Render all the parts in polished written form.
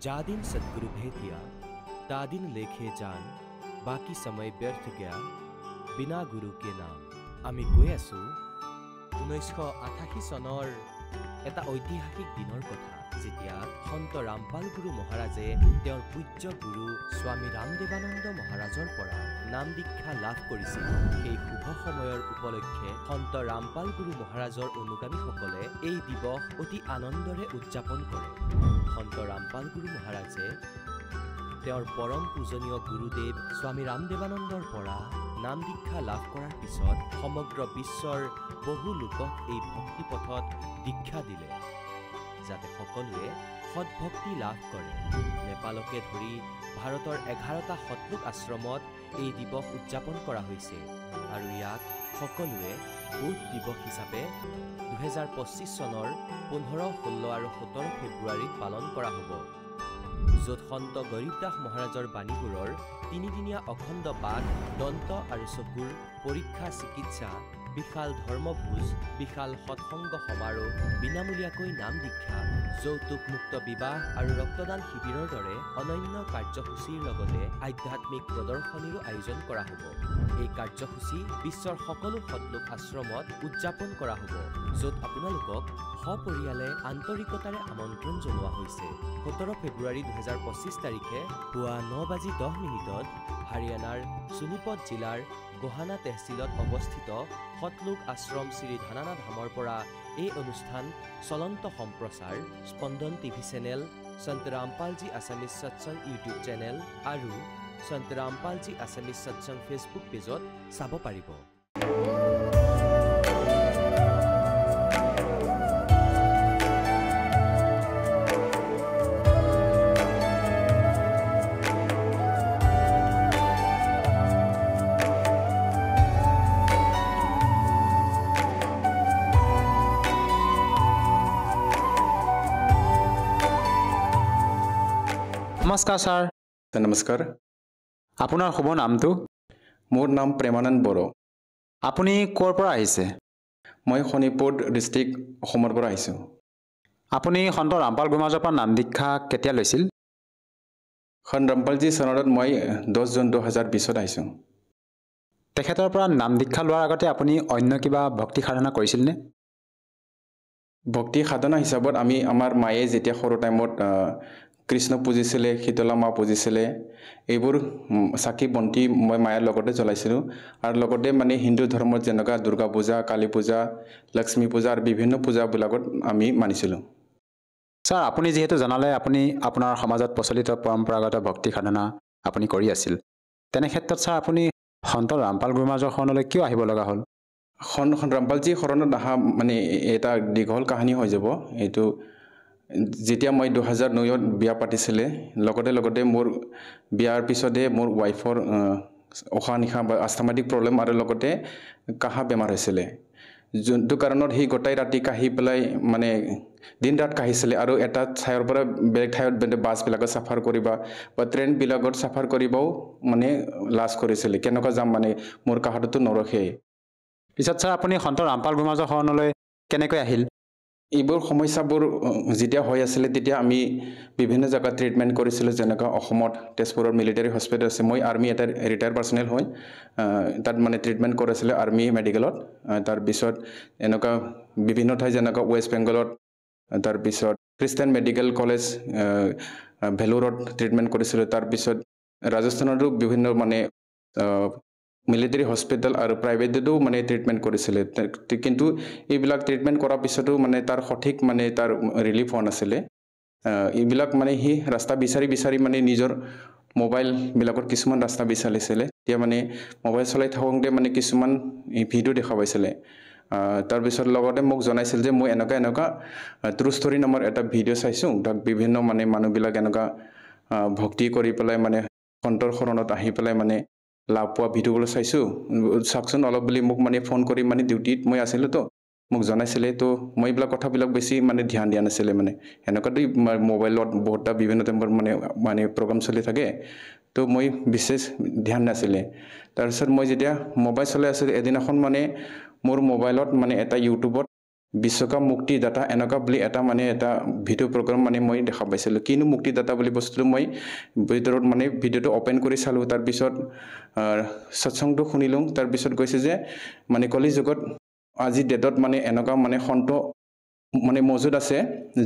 जा दिन सद्गुरु भेट दिया ता दिन लेखे जान बाकी समय व्यर्थ गया बिना गुरु के नाम। আমি কৈ আছো 1988 চনৰ এটা ঐতিহাসিক দিনৰ কথা যেতিয়া সন্ত ৰামপাল গুৰু মহাৰাজে তেওঁৰ পূজ্য গুৰু স্বামী ৰামদেৱানন্দ মহাৰাজৰ পৰা নাম দীক্ষা লাভ কৰিছিল। সেই শুভ সময়ৰ উপলক্ষে সন্ত ৰামপাল গুৰু মহাৰাজৰ অনুগামীসকলে এই দিৱস অতি আনন্দৰে উদযাপন কৰে। সন্ত ৰামপাল গুৰু মহাৰাজে তেওঁৰ পৰম পূজনীয় গুৰুদেৱ স্বামী ৰামদেৱানন্দৰ পৰা নাম দীক্ষা লাভ কৰাৰ পিছত সমগ্ৰ বিশ্বৰ বহু লোকক এই ভক্তি পথত দীক্ষা দিলে যাতে সকলোৱে সৎভক্তি লাভ কৰে। নেপালকে ধৰি ভাৰতৰ 11টা সৎলোক আশ্ৰমত এই দিৱস উদযাপন কৰা হৈছে আৰু ইয়াক সকলোৱে বোধ দিৱস হিচাপে 2025 চনৰ 15, 16 আৰু 17 ফেব্ৰুৱাৰীত পালন কৰা হ'ব, য'ত সন্ত গৰীবদাস মহাৰাজৰ বাণীবোৰৰ 3দিনীয়া অখণ্ড পাঠ, দন্ত আৰু চকুৰ পৰীক্ষা চিকিৎসা, বিশাল ধৰ্মভোজ, বিশাল সৎসংগ সমাৰোহ, বিনামূলীয়াকৈ নাম দীক্ষা, যৌতুকমুক্ত বিবাহ আৰু ৰক্তদান শিবিৰৰ দৰে অনন্য কাৰ্যসূচীৰ লগতে আধ্যাত্মিক প্ৰদৰ্শনীৰো আয়োজন কৰা হ'ব। এই কাৰ্যসূচী বিশ্বৰ সকলো সৎলোক আশ্ৰমত উদযাপন কৰা হ'ব, য'ত আপোনালোকক সপৰিয়ালে আন্তৰিকতাৰে আমন্ত্ৰণ জনোৱা হৈছে। 17 ফেব্ৰুৱাৰী 2025 তাৰিখে পুৱা 9:10 হাৰিয়ানাৰ সোনিপত জিলাৰ গোহানা তহচিলত অৱস্থিত সৎলোক আশ্ৰম শ্ৰী ধানানা ধামৰ পৰা এই অনুষ্ঠান চলন্ত সম্প্ৰচাৰ স্পন্দন টিভি চেনেল, সন্ত ৰামপালজী আছামিজ সৎসংগ ইউটিউব চেনেল আৰু সন্ত ৰামপালজী আছামিজ সৎসংগ ফেচবুক পেজত চাব পাৰিব। নমস্কাৰ ছাৰ। নমস্কাৰ। আপোনাৰ শুভ নামটো? মোৰ নাম প্ৰেমানন্দ বড়ো। আপুনি ক'ৰ পৰা আহিছে? মই শোণিতপুৰ ডিষ্ট্ৰিক্ট, অসমৰ পৰা আহিছোঁ। আপুনি সন্ত ৰামপাল গুৰু মহাৰাজৰ পৰা নাম দীক্ষা কেতিয়া লৈছিল? সন্ত ৰামপালজী চনত মই 10 জুন 2020 আহিছোঁ। তেখেতৰ পৰা নাম দীক্ষা লোৱাৰ আগতে আপুনি অন্য কিবা ভক্তি সাধনা কৰিছিলনে? ভক্তি সাধনা হিচাপত আমাৰ মায়ে যেতিয়া সৰু টাইমত কৃষ্ণ পূজিছিলে, শীতলা মা পূজিছিলে, এইবোৰ চাকি বন্তি মই মায়াৰ লগতে জ্বলাইছিলোঁ। আৰু লগতে মানে হিন্দু ধৰ্মত যেনেকুৱা দুৰ্গা পূজা, কালী পূজা, লক্ষ্মী পূজা আৰু বিভিন্ন পূজাবিলাকত আমি মানিছিলোঁ। ছাৰ, আপুনি যিহেতু জনালে আপুনি আপোনাৰ সমাজত প্ৰচলিত পৰম্পৰাগত ভক্তি সাধনা আপুনি কৰি আছিল, তেনে ক্ষেত্ৰত ছাৰ আপুনি সন্ত ৰামপাল গুৰু মহাৰাজৰ শৰণলৈ কিয় আহিব লগা হ'ল? সন্ত ৰামপালজী শৰণত অহা মানে এটা দীঘল কাহিনী হৈ যাব। এইটো যেতিয়া মই 2009 বিয়া পাতিছিলে, লগতে মোৰ বিয়াৰ পিছতে মোৰ ৱাইফৰ উশাহ নিশাহ বা আস্থামাটিক প্ৰব্লেম আৰু লগতে কাহা বেমাৰ হৈছিলে, যোনটো কাৰণত সি গোটাই ৰাতি কাহি পেলাই মানে দিন ৰাত কাহিছিলে। আৰু এটা ঠাইৰ পৰা বেলেগ ঠাইত বাছবিলাকত চাফাৰ কৰিবা বা ট্ৰেইনবিলাকত চাফাৰ কৰিবও মানে লাজ কৰিছিলে, কেনেকুৱা যাম মানে মোৰ কাহাটোতো নৰখেই। পিছত ছাৰ আপুনি সন্ত ৰামপাল গুৰু মহাৰাজৰ শৰণলৈ কেনেকৈ আহিল? এইবোৰ সমস্যাবোৰ যেতিয়া হৈ আছিলে তেতিয়া আমি বিভিন্ন জেগাত ট্ৰিটমেণ্ট কৰিছিলোঁ, যেনেকুৱা অসমত তেজপুৰৰ মিলিটাৰী হস্পিটেল আছে। মই আৰ্মি এটা ৰিটায়াৰ্ড পাৰ্চনেল হয়, তাত মানে ট্ৰিটমেণ্ট কৰিছিলে আৰ্মি মেডিকেলত। তাৰপিছত এনেকুৱা বিভিন্ন ঠাই যেনেকুৱা ৱেষ্ট বেংগলত, তাৰপিছত খ্ৰীষ্টান মেডিকেল কলেজ ভেলোৰত ট্ৰিটমেণ্ট কৰিছিলোঁ। তাৰপিছত ৰাজস্থানতো বিভিন্ন মানে মিলিটাৰী হস্পিটেল আৰু প্ৰাইভেটতো মানে ট্ৰিটমেণ্ট কৰিছিলে। কিন্তু এইবিলাক ট্ৰিটমেণ্ট কৰাৰ পিছতো মানে তাৰ সঠিক মানে তাৰ ৰিলিফ হোৱা নাছিলে। এইবিলাক মানে সি ৰাস্তা বিচাৰি মানে নিজৰ মোবাইলবিলাকত কিছুমান ৰাস্তা বিচাৰিছিলে। এতিয়া মানে মোবাইল চলাই থাকোঁতে মানে কিছুমান ভিডিঅ' দেখা পাইছিলে। তাৰপিছত লগতে মোক জনাইছিল যে মই এনেকুৱা ট্ৰু ষ্টৰী নামৰ এটা ভিডিঅ' চাইছোঁ, তাত বিভিন্ন মানে মানুহবিলাক এনেকুৱা ভক্তি কৰি পেলাই মানে সন্তৰ শৰণত আহি পেলাই মানে লাভ পোৱা ভিডিঅ'বোৰ চাইছোঁ, চাওকচোন অলপ বুলি মোক মানে ফোন কৰি মানে ডিউটিত মই আছিলোঁ তো মোক জনাইছিলে। তো মই এইবিলাক কথাবিলাক বেছি মানে ধ্যান দিয়া নাছিলে। মানে এনেকুৱাতো মোবাইলত বহুতটা বিভিন্ন টাইমত মানে প্ৰগ্ৰাম চলি থাকে, তো মই বিশেষ ধ্যান নাছিলে। তাৰপিছত মই যেতিয়া মোবাইল চলাই আছিলোঁ, এদিনাখন মানে মোৰ মোবাইলত মানে এটা ইউটিউবত বিশ্বকাপ মুক্তিদাতা এনেকুৱা বুলি এটা মানে এটা ভিডিঅ' প্ৰগ্ৰাম মানে মই দেখা পাইছিলোঁ কিনো মুক্তিদাতা বুলি বস্তুটো মই ভিতৰত মানে ভিডিঅ'টো অপেন কৰি চালোঁ তাৰপিছত সৎসংটো শুনিলোঁ তাৰপিছত কৈছে যে মানে কলি যুগত আজি ডেটত মানে এনেকুৱা মানে সন্ত মানে মজুদ আছে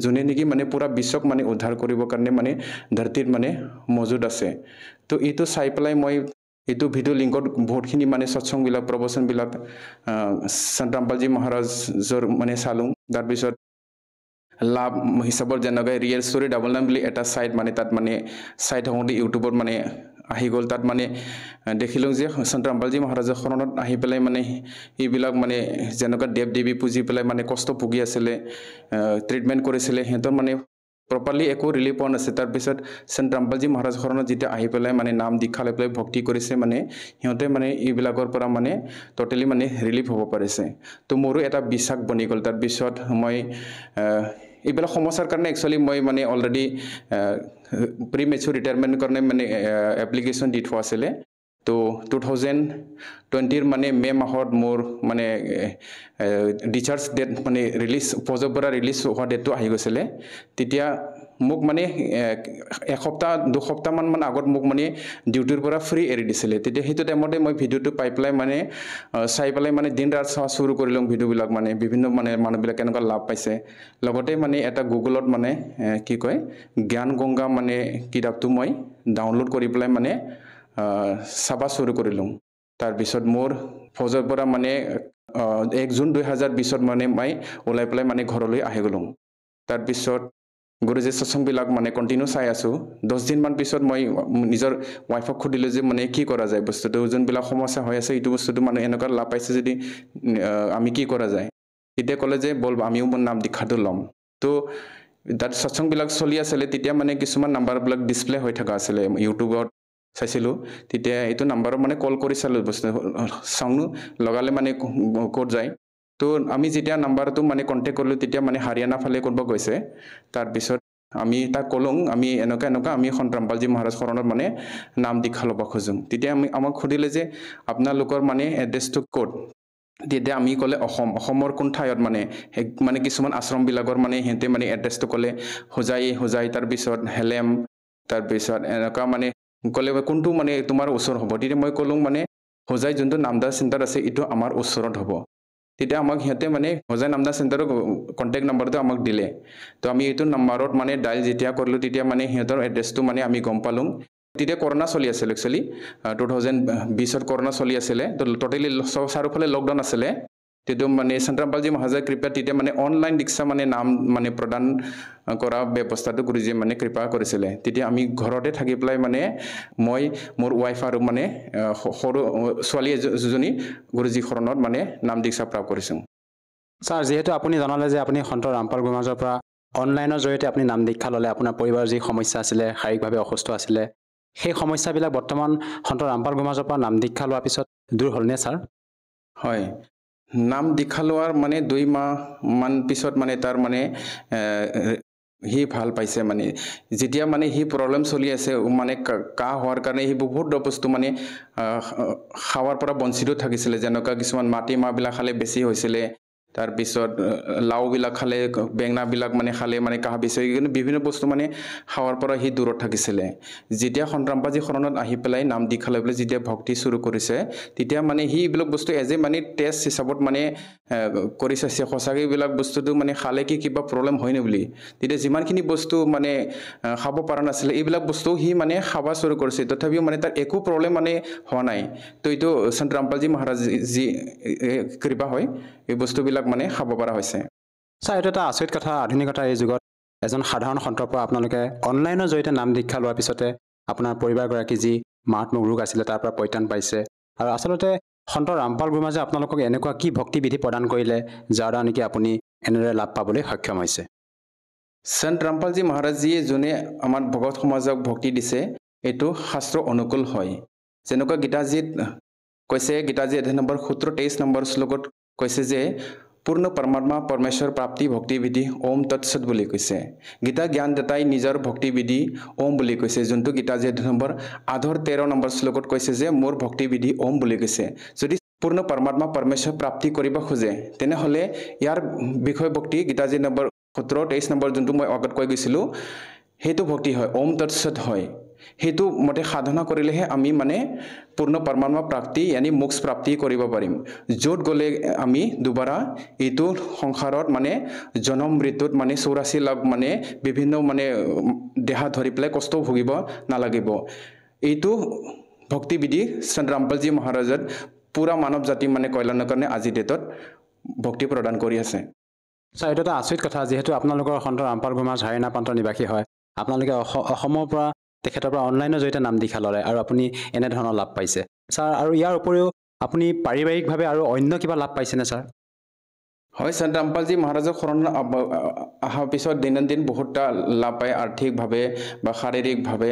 যোনে নেকি মানে পুৰা বিশ্বক মানে উদ্ধাৰ কৰিবৰ কাৰণে মানে ধৰতীত মানে মজুদ আছে তো এইটো চাই পেলাই মই এইটো ভিডিঅ' লিংকত বহুতখিনি মানে সৎসংবিলাক প্ৰবচনবিলাক সন্ত ৰামপালজী মহাৰাজৰ মানে চালোঁ তাৰপিছত লাভ হিচাপত যেনেকৈ ৰিয়েল ষ্টৰি ডাবল9 বুলি এটা চাইট মানে তাত মানে চাই থাকোঁতে ইউটিউবত মানে আহি গ'ল তাত মানে দেখিলোঁ যে সন্ত ৰামপালজী মহাৰাজৰ শৰণত আহি পেলাই মানে এইবিলাক মানে যেনেকুৱা দেৱ দেৱী পুজি পেলাই মানে কষ্ট ভুগি আছিলে ট্ৰিটমেণ্ট কৰিছিলে সিহঁতৰ মানে প্ৰপাৰলি একো ৰিলিফ পোৱা নাছিল তাৰপিছত সন্ত ৰামপালজী মহাৰাজ শৰণত যেতিয়া আহি পেলাই মানে নাম দীক্ষা লৈ পেলাই ভক্তি কৰিছে মানে সিহঁতে মানে এইবিলাকৰ পৰা মানে ট'টেলি মানে ৰিলিফ হ'ব পাৰিছে তো মোৰো এটা বিশ্বাস বনি গ'ল তাৰপিছত মই এইবিলাক সমস্যাৰ কাৰণে একচুৱেলি মই মানে অলৰেডি প্ৰি মেচুৰ ৰিটায়াৰমেণ্টৰ কাৰণে মানে এপ্লিকেশ্যন দি থোৱা আছিলে তো 2020 মানে মে মাহত মোৰ মানে ডিচাৰ্জ ডেট মানে ৰিলিজ পজৰ পৰা ৰিলিজ হোৱা ডেটটো আহি গৈছিলে তেতিয়া মোক মানে এসপ্তাহ দুসপ্তাহমান মানে আগত মোক মানে ডিউটিৰ পৰা ফ্ৰী এৰি দিছিলে তেতিয়া সেইটো টাইমতে মই ভিডিঅ'টো পাই পেলাই মানে চাই পেলাই মানে দিন ৰাত চোৱা শুৰু কৰিলোঁ ভিডিঅ'বিলাক মানে বিভিন্ন মানে মানুহবিলাক কেনেকুৱা লাভ পাইছে লগতে মানে এটা গুগলত মানে কি কয় জ্ঞান গংগা মানে কিতাপটো মই ডাউনলোড কৰি পেলাই মানে চাবা শুৰু কৰিলোঁ তাৰপিছত মোৰ ফৌজৰ পৰা মানে 1 জুন 2020 মানে মই ওলাই পেলাই মানে ঘৰলৈ আহি গ'লোঁ তাৰপিছত গুৰুজী সৎসংবিলাক মানে কণ্টিনিউ চাই আছোঁ 10 দিনমান পিছত মই নিজৰ ৱাইফক সুধিলোঁ যে মানে কি কৰা যায় বস্তুটো যোনবিলাক সমস্যা হৈ আছে এইটো বস্তুটো মানে এনেকুৱা লাভ পাইছে যদি আমি কি কৰা যায় তেতিয়া ক'লে যে বল আমিও মোৰ নাম দীক্ষাটো ল'ম তো তাত সৎসংবিলাক চলি আছিলে তেতিয়া মানে কিছুমান নাম্বাৰবিলাক ডিছপ্লে হৈ থকা আছিলে ইউটিউবত চাইছিলোঁ তেতিয়া এইটো নাম্বাৰত মানে কল কৰি চালোঁ বস্তু চাওঁ লগালে মানে ক'ত যায় তো আমি যেতিয়া নাম্বাৰটো মানে কণ্টেক্ট কৰিলোঁ তেতিয়া মানে হাৰিয়ানা ফালে কোনোবা গৈছে তাৰপিছত আমি তাক ক'লোঁ আমি এনেকুৱা আমি সন্ত ৰামপালজী মহাৰাজ শৰণত মানে নাম দীক্ষা ল'ব খোজোঁ তেতিয়া আমাক সুধিলে যে আপোনালোকৰ মানে এড্ৰেছটো ক'ত তেতিয়া আমি ক'লে অসমৰ কোন ঠাইত মানে কিছুমান আশ্ৰমবিলাকৰ মানে সিহঁতে মানে এড্ৰেছটো ক'লে হোজাই তাৰপিছত হেলেম তাৰপিছত এনেকুৱা মানে ক'লে কোনটো মানে তোমাৰ ওচৰ হ'ব তেতিয়া মই ক'লোঁ মানে হোজাই যোনটো নামদাৰ চেণ্টাৰ আছে এইটো আমাৰ ওচৰত হ'ব তেতিয়া আমাক সিহঁতে মানে হোজাই নামদাৰ চেণ্টাৰৰ কণ্টেক্ট নাম্বাৰটো আমাক দিলে তো আমি এইটো নাম্বাৰত মানে ডাইল যেতিয়া কৰিলোঁ তেতিয়া মানে সিহঁতৰ এড্ৰেছটো মানে আমি গম পালোঁ তেতিয়া কৰোণা চলি আছিল একচুৱেলি 2020 কৰোণা চলি আছিলে তো টোটেলি চাৰিওফালে লকডাউন আছিলে তেতিয়া মানে সন্ত ৰামপালজী মহাৰাজৰ কৃপা তেতিয়া মানে অনলাইন দীক্ষা মানে নাম মানে প্ৰদান কৰা ব্যৱস্থাটো গুৰুজীয়ে মানে কৃপা কৰিছিলে তেতিয়া আমি ঘৰতে থাকি পেলাই মানে মই মোৰ ৱাইফ আৰু মানে সৰু ছোৱালী এজনী গুৰুজী শৰণত মানে নাম দীক্ষা প্ৰাপ্ত কৰিছোঁ ছাৰ যিহেতু আপুনি জনালে যে আপুনি সন্ত ৰামপাল গুৰুমাজৰ পৰা অনলাইনৰ জৰিয়তে আপুনি নাম দীক্ষা ল'লে আপোনাৰ পৰিবাৰৰ যি সমস্যা আছিলে শাৰীৰিকভাৱে অসুস্থ আছিলে সেই সমস্যাবিলাক বৰ্তমান সন্ত ৰামপাল গুৰুমাজৰ পৰা নাম দীক্ষা লোৱাৰ পিছত দূৰ হ'লনে ছাৰ হয় নাম দীক্ষা লোৱাৰ মানে 2 মাহমান পিছত মানে তাৰ মানে সি ভাল পাইছে মানে যেতিয়া মানে সি প্ৰব্লেম চলি আছে মানে কাহ হোৱাৰ কাৰণে সি বহুত বস্তু মানে খাৱাৰ পৰা বঞ্চিত থাকিছিলে যেনেকুৱা কিছুমান মাটি মাহবিলাক খালে বেছি হৈছিলে তাৰপিছত লাওবিলাক খালে বেঙনাবিলাক মানে খালে মানে কাহ বেছি কিন্তু বিভিন্ন বস্তু মানে খাৱাৰ পৰা সি দূৰত থাকিছিলে যেতিয়া সন্ত ৰামপালজী শৰণত আহি পেলাই নাম দীক্ষা লৈ পেলাই যেতিয়া ভক্তি শুৰু কৰিছে তেতিয়া মানে সি এইবিলাক বস্তু এজে মানে টেষ্ট হিচাপত মানে কৰি চাইছে সঁচাকৈ এইবিলাক বস্তুটো মানে খালে কি কিবা প্ৰব্লেম হয়নে বুলি তেতিয়া যিমানখিনি বস্তু মানে খাব পৰা নাছিলে এইবিলাক বস্তু সি মানে খাব শুৰু কৰিছে তথাপিও মানে তাৰ একো প্ৰব্লেম মানে হোৱা নাই তো এইটো সন্ত ৰামপালজী মহাৰাজ যি কৃপা হয় এই বস্তুবিলাক মানে খাব পৰা হৈছে ছাৰ এইটো এটা আচৰিত কথা আধুনিকতাৰ এই যুগত এজন সাধাৰণ সন্তৰ পৰা আপোনালোকে অনলাইনৰ জৰিয়তে নাম দীক্ষা লোৱাৰ পিছতে আপোনাৰ পৰিবাৰগৰাকী যি মাৰাত্মক ৰোগ আছিলে তাৰ পৰা পৰিত্ৰাণ পাইছে আৰু আচলতে সন্ত ৰামপাল গুৰুমাজে আপোনালোকক এনেকুৱা কি ভক্তিবিধি প্ৰদান কৰিলে যাৰ দ্বাৰা নেকি আপুনি এনেদৰে লাভ পাবলৈ সক্ষম হৈছে সন্ত ৰামপালজী মহাৰাজজীয়ে যোনে আমাৰ ভগত সমাজক ভক্তি দিছে এইটো শাস্ত্ৰ অনুকূল হয় যেনেকুৱা গীতাজীত কৈছে গীতাজী অধ্যায় নম্বৰ 17-23 নম্বৰ শ্লোকত কৈছে যে পূৰ্ণ পৰমাত্মা পৰমেশ্বৰ প্ৰাপ্তি ভক্তিবিধি ওম তৎসৎ বুলি কৈছে গীতা জ্ঞান দাতাই নিজৰ ভক্তিবিধি ওম বুলি কৈছে যোনটো গীতাজী অধ্যায় নম্বৰ 8-13 নম্বৰ শ্লোকত কৈছে যে মোৰ ভক্তিবিধি ওম বুলি কৈছে যদি পূৰ্ণ পৰমাত্মা পৰমেশ্বৰ প্ৰাপ্তি কৰিব খোজে তেনেহ'লে ইয়াৰ বিষয়বক্তি গীতাজি নম্বৰ 17-23 নম্বৰ যোনটো মই আগত কৈ গৈছিলোঁ সেইটো ভক্তি হয় ওম তৎসৎ হয় সেইটো মতে সাধনা কৰিলেহে আমি মানে পূৰ্ণ পৰমাত্মা প্ৰাপ্তি यानी মোক্ষ প্ৰাপ্তি কৰিব পাৰিম য'ত গ'লে আমি দুবাৰা এইটো সংসাৰত মানে জনম মৃত্যুত মানে 84 লাখ মানে বিভিন্ন মানে দেহা ধৰি পেলাই কষ্ট ভুগিব নালাগিব এইটো ভক্তি বিধি সন্ত ৰামপালজী মহাৰাজৰ পুৰা মানৱ জাতি মানে কল্যাণৰ কাৰণে আজি ডেটত ভক্তি প্ৰদান কৰি আছে ছাৰ এইটো এটা আচৰিত কথা যিহেতু আপোনালোকৰ সন্ত ৰামপাল গোমাজ হাৰিনা প্ৰান্তৰ নিবাসী হয় আপোনালোকে অসমৰ পৰা তেখেতৰ পৰা অনলাইনৰ জৰিয়তে নাম দীক্ষা ল'লে আৰু আপুনি এনেধৰণৰ লাভ পাইছে ছাৰ আৰু ইয়াৰ উপৰিও আপুনি পাৰিবাৰিকভাৱে আৰু অন্য কিবা লাভ পাইছেনে ছাৰ হয় সন্ত ৰামপালজী মহাৰাজৰ শৰণ অহাৰ পিছত দৈনন্দিন বহুতটা লাভ পায় আৰ্থিকভাৱে বা শাৰীৰিকভাৱে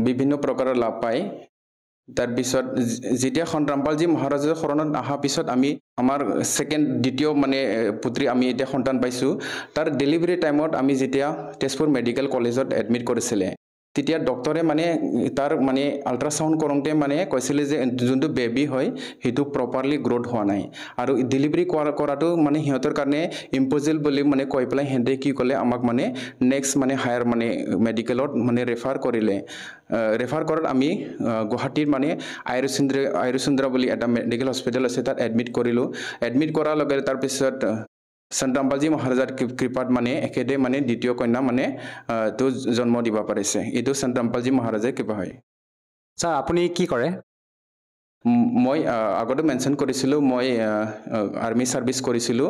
বিভিন্ন প্ৰকাৰৰ লাভ পায় তাৰপিছত যেতিয়া সন্ত ৰামপালজী মহাৰাজৰ শৰণত অহাৰ পিছত আমি আমাৰ দ্বিতীয় মানে পুত্ৰী আমি এতিয়া সন্তান পাইছোঁ তাৰ ডেলিভাৰী টাইমত আমি যেতিয়া তেজপুৰ মেডিকেল কলেজত এডমিট কৰিছিলে তেতিয়া ডক্টৰে মানে তাৰ মানে আল্ট্ৰাসাউণ্ড কৰোঁতে মানে কৈছিলে যে যোনটো বেবী হয় সেইটো প্ৰপাৰলি গ্ৰোথ হোৱা নাই আৰু ডেলিভাৰী কৰাটো মানে সিহঁতৰ কাৰণে ইম্পচিবল বুলি মানে কৈ পেলাই সিহঁতে কি ক'লে আমাক মানে নেক্সট মানে হায়াৰ মানে মেডিকেলত মানে ৰেফাৰ কৰিলে ৰেফাৰ কৰাত আমি গুৱাহাটীৰ মানে আয়ুৰচন্দ্ৰা বুলি এটা মেডিকেল হস্পিটেল আছে তাত এডমিট কৰিলোঁ এডমিট কৰাৰ লগে তাৰপিছত সন্ত ৰামপালজী মহাৰাজাৰ কৃপাত মানে এখেতে মানে দ্বিতীয় কন্যা মানে তো জন্ম দিব পাৰিছে এইটো সন্ত ৰামপালজী মহাৰাজাৰ কৃপা হয় ছাৰ আপুনি কি কৰে মই আগতে মেনশ্যন কৰিছিলোঁ মই আৰ্মি ছাৰ্ভিচ কৰিছিলোঁ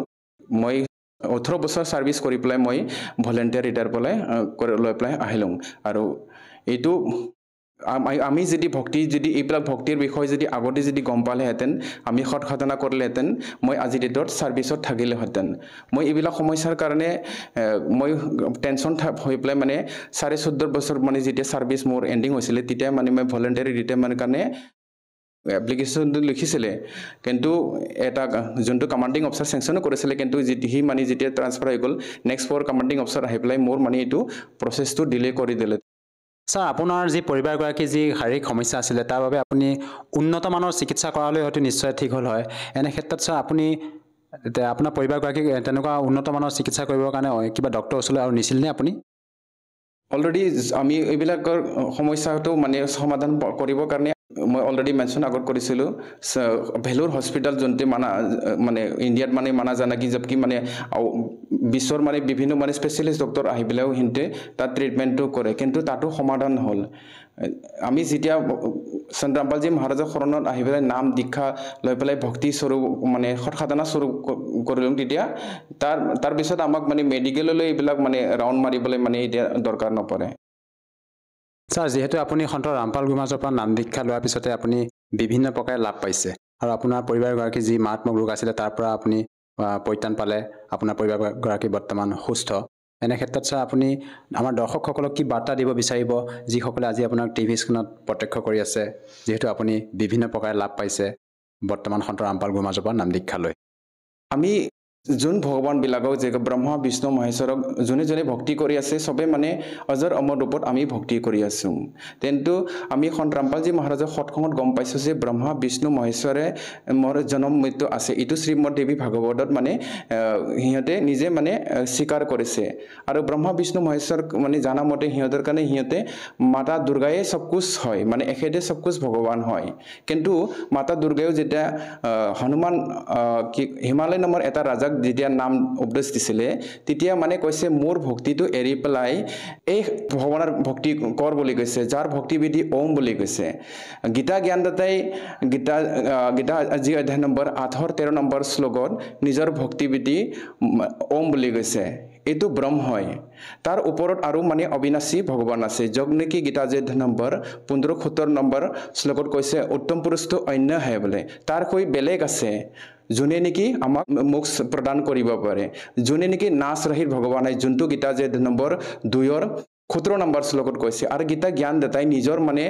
মই 18 বছৰ ছাৰ্ভিচ কৰি পেলাই মই ভলেণ্টিয়াৰ ৰিটায়াৰ লৈ পেলাই আহিলোঁ আৰু এইটো আমি যদি ভক্তি যদি এইবিলাক ভক্তিৰ বিষয়ে যদি আগতে যদি গম পালেহেঁতেন আমি সৎ সাধনা কৰিলেহেঁতেন মই আজি ডেটত ছাৰ্ভিচত থাকিলেহেঁতেন মই এইবিলাক সমস্যাৰ কাৰণে মই টেনশ্যন হৈ পেলাই মানে 14.5 বছৰ মানে যেতিয়া ছাৰ্ভিচ মোৰ এণ্ডিং হৈছিলে তেতিয়া মানে মই ভলেণ্টিয়াৰী ৰিটায়াৰমেণ্টৰ কাৰণে এপ্লিকেশ্যনটো লিখিছিলে কিন্তু এটা যোনটো কমাণ্ডিং অফিচাৰ চেংচনো কৰিছিলে কিন্তু সি মানে যেতিয়া ট্ৰান্সফাৰ হৈ গ'ল নেক্সট ফৰ কমাণ্ডিং অফিচাৰ আহি পেলাই মোৰ মানে এইটো প্ৰচেছটো ডিলে কৰি দিলে ছাৰ আপোনাৰ যি পৰিবাৰগৰাকী যি শাৰীৰিক সমস্যা আছিলে তাৰ বাবে আপুনি উন্নত মানৰ চিকিৎসা কৰালৈ হয়তো নিশ্চয় ঠিক হ'ল হয় এনে ক্ষেত্ৰত ছাৰ আপুনি আপোনাৰ পৰিবাৰগৰাকীক তেনেকুৱা উন্নত মানৰ চিকিৎসা কৰিবৰ কাৰণে কিবা ডক্টৰ ওচৰলৈ আৰু নিছিলনে আপুনি অলৰেডি আমি এইবিলাকৰ সমস্যাটো মানে সমাধান কৰিবৰ কাৰণে মই অলৰেডি মেনশ্যন আগত কৰিছিলোঁ ভেলোৰ হস্পিটেল যোনটো মানে ইণ্ডিয়াত মানে মানা জানাকি জবকি মানে বিশ্বৰ মানে বিভিন্ন মানে স্পেচিয়েলিষ্ট ডক্টৰ আহি পেলাইও সিহঁতে তাত ট্ৰিটমেণ্টটো কৰে কিন্তু তাতো সমাধান হ'ল আমি যেতিয়া সন্ত ৰামপালজী মহাৰাজৰ শৰণত আহি পেলাই নাম দীক্ষা লৈ পেলাই ভক্তি স্বৰূপ মানে সৎ সাধনা স্বৰূপ কৰিলোঁ তেতিয়া তাৰপিছত আমাক মানে মেডিকেললৈ এইবিলাক মানে ৰাউণ্ড মাৰিবলৈ মানে এতিয়া দৰকাৰ নপৰে ছাৰ যিহেতু আপুনি সন্ত ৰামপাল গোমাজৰ পৰা নাম দীক্ষা লোৱাৰ পিছতে আপুনি বিভিন্ন প্ৰকাৰে লাভ পাইছে আৰু আপোনাৰ পৰিবাৰগৰাকী যি মাৰাত্মক ৰোগ আছিলে তাৰ পৰা আপুনি পৰিত্ৰাণ পালে আপোনাৰ পৰিবাৰগৰাকী বৰ্তমান সুস্থ এনে ক্ষেত্ৰত ছাৰ আপুনি আমাৰ দৰ্শকসকলক কি বাৰ্তা দিব বিচাৰিব যিসকলে আজি আপোনাক টিভি স্ক্ৰীণত প্ৰত্যক্ষ কৰি আছে যিহেতু আপুনি বিভিন্ন প্ৰকাৰে লাভ পাইছে বৰ্তমান সন্ত ৰামপাল গোমাজৰ পৰা নাম দীক্ষা লৈ আমি যোন ভগৱানবিলাকক যে ব্ৰহ্মা বিষ্ণু মহেশ্বৰক যোনে ভক্তি কৰি আছে চবে মানে অজৰ অমৰ ৰূপত আমি ভক্তি কৰি আছোঁ কিন্তু আমি সন্ত ৰামপালজী মহাৰাজৰ সৎসংগত গম পাইছোঁ যে ব্ৰহ্মা বিষ্ণু মহেশ্বৰে মোৰ জন্ম মৃত্যু আছে এইটো শ্ৰীমদ দেৱী ভাগৱতত মানে সিহঁতে নিজে মানে স্বীকাৰ কৰিছে আৰু ব্ৰহ্মা বিষ্ণু মহেশ্বৰ মানে জানা মতে সিহঁতৰ কাৰণে সিহঁতে মাতা দুৰ্গায়ে সবকুছ হয় মানে এখেতে সবকুছ ভগৱান হয় কিন্তু মাতা দুৰ্গায়ো যেতিয়া হনুমান হিমালয় নামৰ এটা ৰাজাক যেতিয়া নাম উপদেশ দিছিলে তেতিয়া মানে কৈছে মোৰ ভক্তিটো এৰি পেলাই এই ভগৱানৰ ভক্তি কৰ বুলি কৈছে যাৰ ভক্তিবিধি ওম বুলি কৈছে গীতা জ্ঞানদাতাই গীতা আজি অধ্যায় নম্বৰ 8-13 নম্বৰ শ্লোকত নিজৰ ভক্তিবিধি ওম বুলি কৈছে এইটো ব্ৰহ্ম হয় তাৰ ওপৰত আৰু মানে অবিনাশী ভগৱান আছে যক নেকি গীতা আজি অধ্যায় নম্বৰ 15-17 নম্বৰ শ্লোকত কৈছে উত্তম পুৰুষটো অন্য হে বোলে তাৰ কৈ বেলেগ আছে যোনে নেকি আমাক মোক্ষ প্ৰদান কৰিব পাৰে যোনে নেকি নাচ ৰাহিৰ ভগৱান হয় যোনটো গীতা যে নম্বৰ 2-17 নম্বৰ শ্লোকত কৈছে আৰু গীতা জ্ঞান দাতাই নিজৰ মানে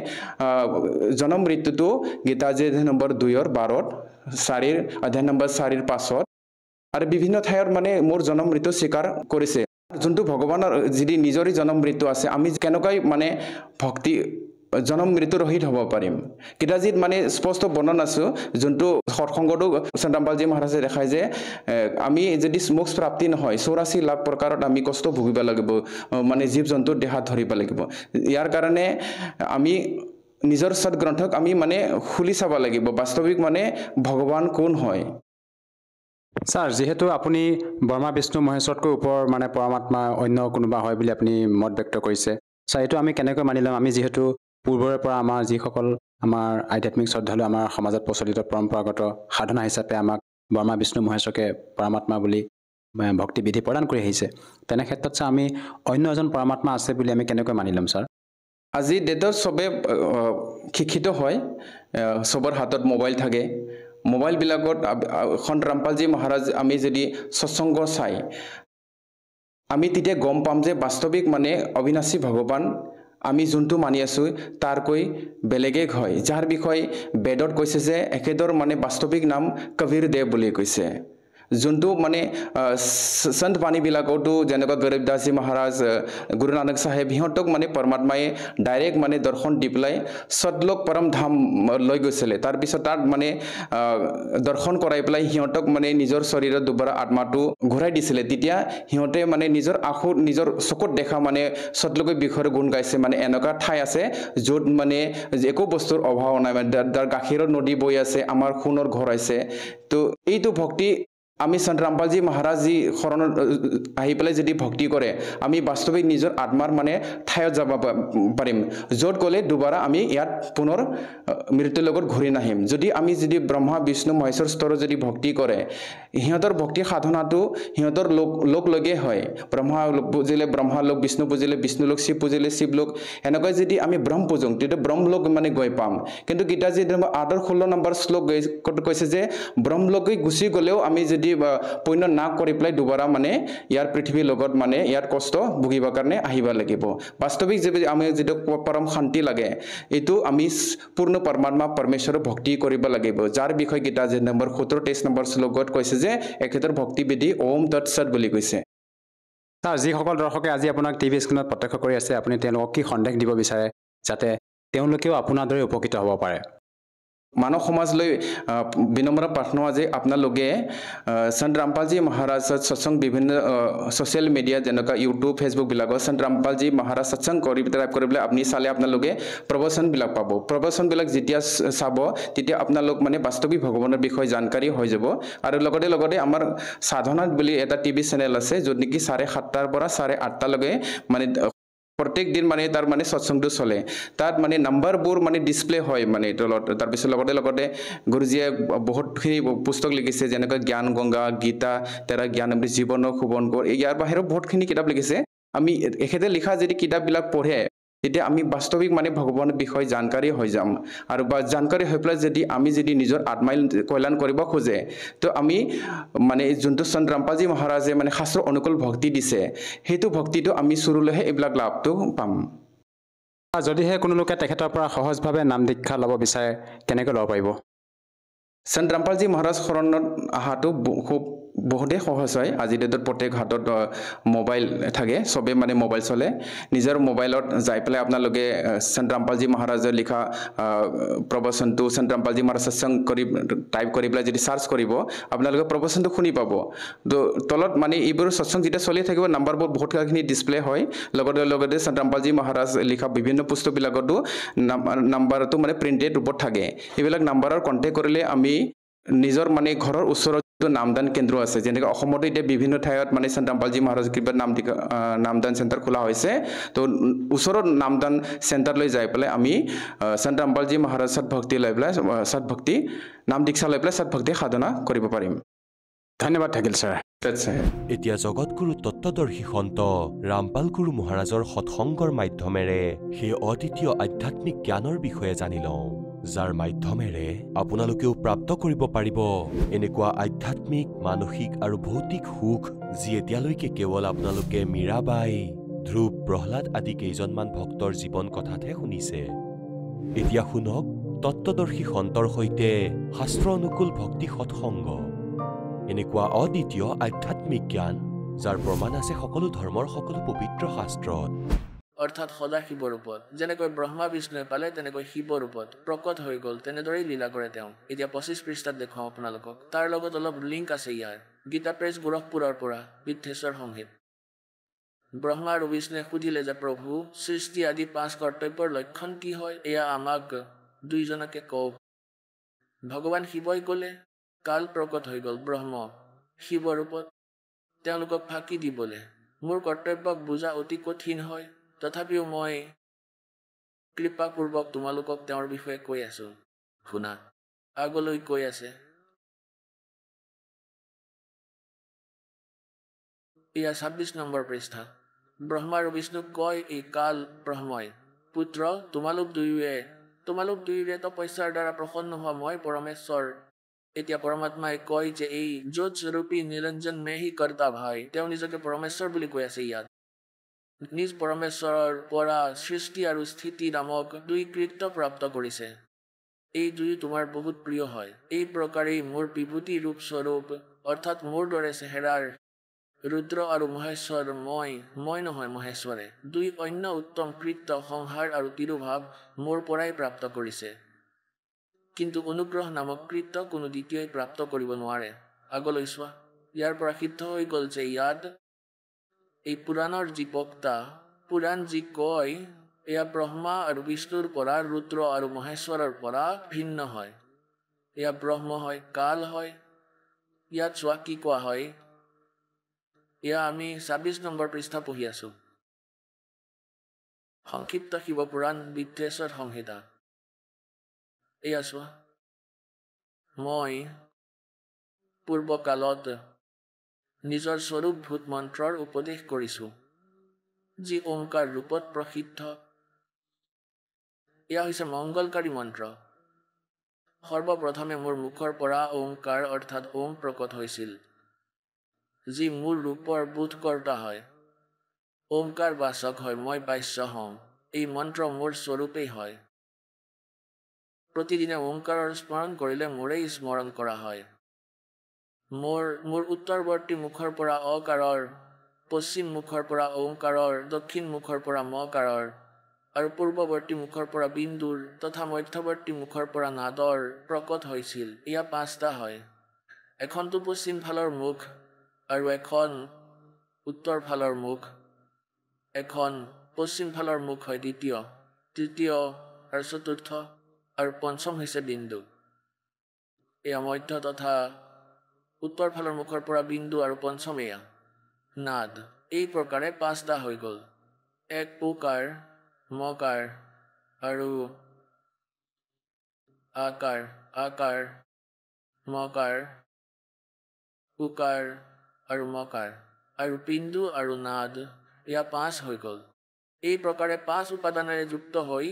জন্ম মৃত্যুটো গীতা যে নম্বৰ 2-12 অধ্যায় নম্বৰ 4-5 আৰু বিভিন্ন ঠাইৰ মানে মোৰ জন্ম মৃত্যু স্বীকাৰ কৰিছে যোনটো ভগৱানৰ যদি নিজৰে জন্ম মৃত্যু আছে আমি কেনেকৈ মানে ভক্তি জনম মৃত্যু ৰহিত হ'ব পাৰিম কিতাজিত মানে স্পষ্ট বৰ্ণন আছো যোনটো সৎসংগটো সন্ত ৰামপালজী মহাৰাজে দেখায় যে আমি যদি মোক্ষ প্ৰাপ্তি নহয় 84 লাখ প্ৰকাৰত আমি কষ্ট ভুগিব লাগিব মানে জীৱ জন্তুৰ দেহাত ধৰিব লাগিব ইয়াৰ কাৰণে আমি নিজৰ সৎগ্ৰন্থক আমি মানে খুলি চাব লাগিব বাস্তৱিক মানে ভগৱান কোন হয় ছাৰ যিহেতু আপুনি ব্ৰহ্মা বিষ্ণু মহেশ্বৰতকৈ ওপৰ মানে পৰমাত্মা অন্য কোনোবা হয় বুলি আপুনি মত ব্যক্ত কৰিছে ছাৰ এইটো আমি কেনেকৈ মানি ল'ম আমি যিহেতু পূৰ্বৰে পৰা আমাৰ যিসকল আমাৰ আধ্যাত্মিক শ্ৰদ্ধালু আমাৰ সমাজত প্ৰচলিত পৰম্পৰাগত সাধনা হিচাপে আমাক ব্ৰহ্মা বিষ্ণু মহেশ্বৰকে পৰমাত্মা বুলি ভক্তি বিধি প্ৰদান কৰি আহিছে তেনে ক্ষেত্ৰত ছাৰ আমি অন্য এজন পৰমাত্মা আছে বুলি আমি কেনেকৈ মানি ল'ম ছাৰ আজি ডেটত সবে শিক্ষিত হয় সবৰ হাতত মোবাইল থাকে মোবাইল বিলাকত সন্ত ৰামপালজী মহাৰাজ আমি যদি সৎসংগ চাই আমি তেতিয়া গম পাম যে বাস্তৱিক মানে অবিনাশী ভগৱান আমি যোনটো মানি আছো তাৰকৈ বেলেগে হয় যাৰ বিষয় বেদত কৈছে যে একেদৰ মানে বাস্তৱিক নাম কবীৰ দেৱ বুলি কৈছে যোনটো মানে সন্ত বাণী বিলাকতো যেনেকুৱা গৰীবদাসজী মহাৰাজ গুৰু নানক চাহেব সিহঁতক মানে পৰমাত্মাই ডাইৰেক্ট মানে দৰ্শন দি পেলাই সদলোক পৰম ধাম লৈ গৈছিলে তাৰপিছত তাত মানে দৰ্শন কৰাই পেলাই সিহঁতক মানে নিজৰ শৰীৰত দুবাৰ আত্মাটো ঘূৰাই দিছিলে তেতিয়া সিহঁতে মানে নিজৰ আখুৰ নিজৰ চকুত দেখা মানে সদলোকৰ বিষয়ে গুণ গাইছে মানে এনেকুৱা ঠাই আছে য'ত মানে একো বস্তুৰ অভাৱ নাই মানে তাৰ গাখীৰৰ নদী বৈ আছে আমাৰ সোণৰ ঘৰ আছে তো এইটো ভক্তি আমি সন্ত ৰামপালজী মহাৰাজজী শৰণত আহি পেলাই যদি ভক্তি কৰে আমি বাস্তৱিক নিজৰ আত্মাৰ মানে ঠাইত যাব পাৰিম য'ত গ'লে দুবাৰা আমি ইয়াত পুনৰ মৃত্যুৰ লগত ঘূৰি নাহিম যদি আমি যদি ব্ৰহ্মা বিষ্ণু মহেশ্বৰ স্তৰত যদি ভক্তি কৰে সিহঁতৰ ভক্তি সাধনাটো সিহঁতৰ লোক লগে হয় ব্ৰহ্মা পুজিলে ব্ৰহ্মা লোক বিষ্ণু পুজিলে বিষ্ণু লোক শিৱ পুজিলে শিৱ লোক এনেকৈ যদি আমি ব্ৰহ্ম পূজোঁ তেতিয়া ব্ৰহ্ম লোক মানে গৈ পাম কিন্তু গীতা যি 8-16 নম্বৰ শ্লোক কৈছে যে ব্ৰহ্ম লোক গুচি গ'লেও আমি যদি পুণ্য না কৰি পেলাই দুবাৰা মানে ইয়াৰ পৃথিৱীৰ লগত মানে ইয়াৰ কষ্ট ভুগিবৰ কাৰণে আহিব লাগিব বাস্তৱিক যে আমি যেটো পৰম শান্তি লাগে এইটো আমি পূৰ্ণ পৰমাত্মা পৰমেশ্বৰৰ ভক্তি কৰিব লাগিব যাৰ বিষয়ে গীতা যে নম্বৰ 17-23 নম্বৰ শ্লোকত কৈছে যে একেতৰ ভক্তি বিধি ওম তৎসৎ বুলি কৈছে ছাৰ যিসকল দৰ্শকে আজি আপোনাক টিভি স্ক্ৰীণত প্ৰত্যক্ষ কৰি আছে আপুনি তেওঁলোকক কি সন্দেহ দিব বিচাৰে যাতে তেওঁলোকেও আপোনাৰ দৰে উপকৃত হ'ব পাৰে মানৱ সমাজলৈ বিনম্ৰ প্ৰাৰ্থনা যে আপোনালোকে সন্ত ৰামপালজী মহাৰাজ সৎসংগ বিভিন্ন ছ'চিয়েল মিডিয়া যেনেকুৱা ইউটিউব ফেচবুক বিলাকত সন্ত ৰামপালজী মহাৰাজ সৎসংগ টাইপ কৰিবলৈ আপুনি চালে আপোনালোকে প্ৰবচনবিলাক পাব প্ৰবচনবিলাক যেতিয়া চাব তেতিয়া আপোনালোক মানে বাস্তৱিক ভগৱানৰ বিষয়ে জানকাৰী হৈ যাব আৰু লগতে আমাৰ সাধনাত বুলি এটা টিভি চেনেল আছে য'ত নেকি 7:30টাৰ পৰা 8:30 লৈকে মানে প্ৰত্যেক দিন মানে তাৰ মানে সৎসংগটো চলে তাত মানে নাম্বাৰবোৰ মানে ডিসপ্লে হয় মানে তাৰ পিছত লগতে গুৰুজীয়ে বহুতখিনি পুস্তক লিখিছে যেনেকৈ জ্ঞান গংগা গীতা তেৰা জ্ঞান অমৃত জীৱনৰ সুবনকৰ ইয়াৰ বাহিৰেও বহুতখিনি কিতাপ লিখিছে আমি এখেতে লিখা যদি কিতাপবিলাক পঢ়ে তেতিয়া আমি বাস্তৱিক মানে ভগৱানৰ বিষয়ে জানকাৰী হৈ যাম আৰু জানকাৰী হৈ পেলাই যদি আমি যদি নিজৰ আত্মাই কল্যাণ কৰিব খোজে তো আমি মানে যোনটো সন্ত ৰামপালজী মহাৰাজে মানে শাস্ত্ৰ অনুকূল ভক্তি দিছে সেইটো ভক্তিটো আমি চুৰুলৈহে এইবিলাক লাভটো পাম যদিহে কোনো লোকে তেখেতৰ পৰা সহজভাৱে নাম দীক্ষা ল'ব বিচাৰে কেনেকৈ ল'ব পাৰিব সন্ত ৰামপালজী মহাৰাজ শৰণত অহাটো খুব বহুতেই সহজ হয় আজি ডেটত প্ৰত্যেক হাতত মোবাইল থাকে সবে মানে মোবাইল চলে নিজৰ মোবাইলত যাই পেলাই আপোনালোকে সন্ত ৰামপালজী মহাৰাজৰ লিখা প্ৰবচনটো সন্ত ৰামপালজী মহাৰাজ সৎসংগ কৰি টাইপ কৰি পেলাই যদি সাৰ্চ কৰিব আপোনালোকে প্ৰবচনটো শুনি পাব তো তলত মানে এইবোৰ সৎসংগ যেতিয়া চলি থাকিব নাম্বাৰবোৰ বহুতখিনি ডিসপ্লে হয় লগতে সন্ত ৰামপালজী মহাৰাজ লিখা বিভিন্ন পুস্তকবিলাকতো নাম্বাৰটো মানে প্ৰিণ্টেড ৰূপত থাকে এইবিলাক নাম্বাৰৰ কণ্টেক্ট কৰিলে আমি নিজৰ মানে ঘৰৰ ওচৰত নামদান কেন্দ্ৰ আছে যেনেকৈ অসমতো এতিয়া বিভিন্ন ঠাইত মানে সন্ত ৰামপালজী মহাৰাজ কৃপাত নামদান চেণ্টাৰ খোলা হৈছে তো ওচৰত নামদান চেণ্টাৰলৈ যাই পেলাই আমি সন্ত ৰামপালজী মহাৰাজ সৎভক্তি লৈ পেলাই সৎভক্তি নাম দীক্ষা লৈ পেলাই সৎভক্তি সাধনা কৰিব পাৰিম ধন্যবাদ থাকিল ছাৰ এতিয়া জগতগুৰু তত্ত্বদৰ্শী সন্ত ৰামপাল গুৰু মহাৰাজৰ সৎসংগৰ মাধ্যমেৰে সেই অদ্বিতীয় আধ্যাত্মিক জ্ঞানৰ বিষয়ে জানি লওঁ যাৰ মাধ্যমেৰে আপোনালোকেও প্ৰাপ্ত কৰিব পাৰিব এনেকুৱা আধ্যাত্মিক মানসিক আৰু ভৌতিক সুখ যি এতিয়ালৈকে কেৱল আপোনালোকে মীৰাবাই ধ্ৰুৱ প্ৰহ্লাদ আদি কেইজনমান ভক্তৰ জীৱন কথাতহে শুনিছে এতিয়া শুনক তত্ত্বদৰ্শী সন্তৰ সৈতে শাস্ত্ৰ অনুকূল ভক্তি সৎসংগ এনেকুৱা অদ্বিতীয় আধ্যাত্মিক জ্ঞান যাৰ প্ৰমাণ আছে সকলো ধৰ্মৰ সকলো পবিত্ৰ শাস্ত্ৰত অৰ্থাৎ সদাশিৱৰ ৰূপত। যেনেকৈ ব্ৰহ্মা বিষ্ণুৱে পালে তেনেকৈ শিৱৰ ৰূপত প্ৰকট হৈ গ'ল, তেনেদৰেই লীলা কৰে তেওঁ। এতিয়া 25 পৃষ্ঠাত দেখুৱাওঁ আপোনালোকক। তাৰ লগত অলপ লিংক আছে ইয়াৰ। গীতা প্ৰেছ গোৰখপুৰৰ পৰা বিদ্ধেশ্বৰ সংহিত। ব্ৰহ্মা আৰু বিষ্ণুৱে সুধিলে যে প্ৰভু, সৃষ্টি আদি 5 কৰ্তব্যৰ লক্ষণ কি হয়, এয়া আমাক দুইজনকে কওক। ভগৱান শিৱই ক'লে, কাল প্ৰকট হৈ গ'ল ব্ৰহ্ম শিৱ ৰূপত তেওঁলোকক ফাঁকি দিবলৈ। মোৰ কৰ্তব্যক বুজা অতি কঠিন হয়, তথাপিও মই কৃপাপূৰ্বক তোমালোকক তেওঁৰ বিষয়ে কৈ আছো। শুনা, আগলৈ কৈ আছে। এয়া 26 নম্বৰ পৃষ্ঠা। ব্ৰহ্মা আৰু বিষ্ণুক কয় এই কাল ব্ৰহ্মই, পুত্ৰ তোমালোক দুয়োৰে তপস্যাৰ দ্বাৰা প্ৰসন্ন হোৱা মই পৰমেশ্বৰ। এতিয়া পৰমাত্মাই কয় যে এই য'ত স্বৰূপী নিৰঞ্জন মেহি কৰ্তা ভাই, তেওঁ নিজকে পৰমেশ্বৰ বুলি কৈ আছে ইয়াত। নিজ পৰমেশ্বৰৰ পৰা সৃষ্টি আৰু স্থিতি নামক 2 কৃত্য প্ৰাপ্ত কৰিছে। এই 2 তোমাৰ বহুত প্ৰিয় হয়। এই প্ৰকাৰেই মোৰ বিভূতি ৰূপ স্বৰূপ, অৰ্থাৎ মোৰ দৰে চেহেৰাৰ ৰুদ্ৰ আৰু মহেশ্বৰ মই নহয় মহেশ্বৰে 2 অন্য উত্তম কৃত্য সংহাৰ আৰু তিৰুভাৱ মোৰ পৰাই প্ৰাপ্ত কৰিছে। কিন্তু অনুগ্ৰহ নামক কৃত্য কোনো দ্বিতীয়ই প্ৰাপ্ত কৰিব নোৱাৰে। আগলৈ চোৱা, ইয়াৰ পৰা সিদ্ধ হৈ গ'ল যে ইয়াত এই পুৰাণৰ যি বক্তা, পুৰাণ যি কয়, এয়া ব্ৰহ্মা আৰু বিষ্ণুৰ পৰা, ৰুদ্ৰ আৰু মহেশ্বৰৰ পৰা ভিন্ন হয়। এয়া ব্ৰহ্ম হয়, কাল হয়। ইয়াত চোৱা কি কোৱা হয়। এয়া আমি 26 নম্বৰ পৃষ্ঠা পঢ়ি আছো। সংক্ষিপ্ত শিৱপুৰাণ বিদ্ধেশ্বৰ সংহিতা। এয়া চোৱা, মই পূৰ্বকালত নিজৰ স্বৰূপভূত মন্ত্ৰৰ উপদেশ কৰিছো, যি ওংকাৰ ৰূপত প্ৰসিদ্ধ। এয়া হৈছে মংগলকাৰী মন্ত্ৰ। সৰ্বপ্ৰথমে মোৰ মুখৰ পৰা ওংকাৰ অৰ্থাৎ ওম প্ৰকট হৈছিল, যি মোৰ ৰূপৰ বোধকৰ্তা হয়। ওংকাৰ বাচক হয়, মই বাচ্য হওঁ। এই মন্ত্ৰ মোৰ স্বৰূপেই হয়। প্ৰতিদিনে ওংকাৰৰ স্মৰণ কৰিলে মোৰেই স্মৰণ কৰা হয়। মোৰ উত্তৰৱৰ্তী মুখৰ পৰা অকাৰৰ, পশ্চিম মুখৰ পৰা ওংকাৰৰ, দক্ষিণ মুখৰ পৰা মকাৰৰ আৰু পূৰ্বৱৰ্তী মুখৰ পৰা বিন্দুৰ তথা মধ্যৱৰ্তী মুখৰ পৰা নাদৰ প্ৰকট হৈছিল। এয়া 5টা হয়। এখনটো পশ্চিম ফালৰ মুখ আৰু এখন উত্তৰ ফালৰ মুখ। এখন পশ্চিম ফালৰ মুখ হয় দ্বিতীয়, তৃতীয় আৰু চতুৰ্থ আৰু পঞ্চম হৈছে বিন্দু। এয়া মধ্য তথা উত্তৰ ফালৰ মুখৰ পৰা বিন্দু আৰু পঞ্চম এয়া নাদ। এই প্ৰকাৰে 5টা হৈ গ'ল। এক ওকাৰ, মকাৰ আৰু আকাৰ, মকাৰ, উকাৰ আৰু মকাৰ আৰু বিন্দু আৰু নাদ, এয়া 5 হৈ গ'ল। এই প্ৰকাৰে 5 উপাদানেৰে যুক্ত হৈ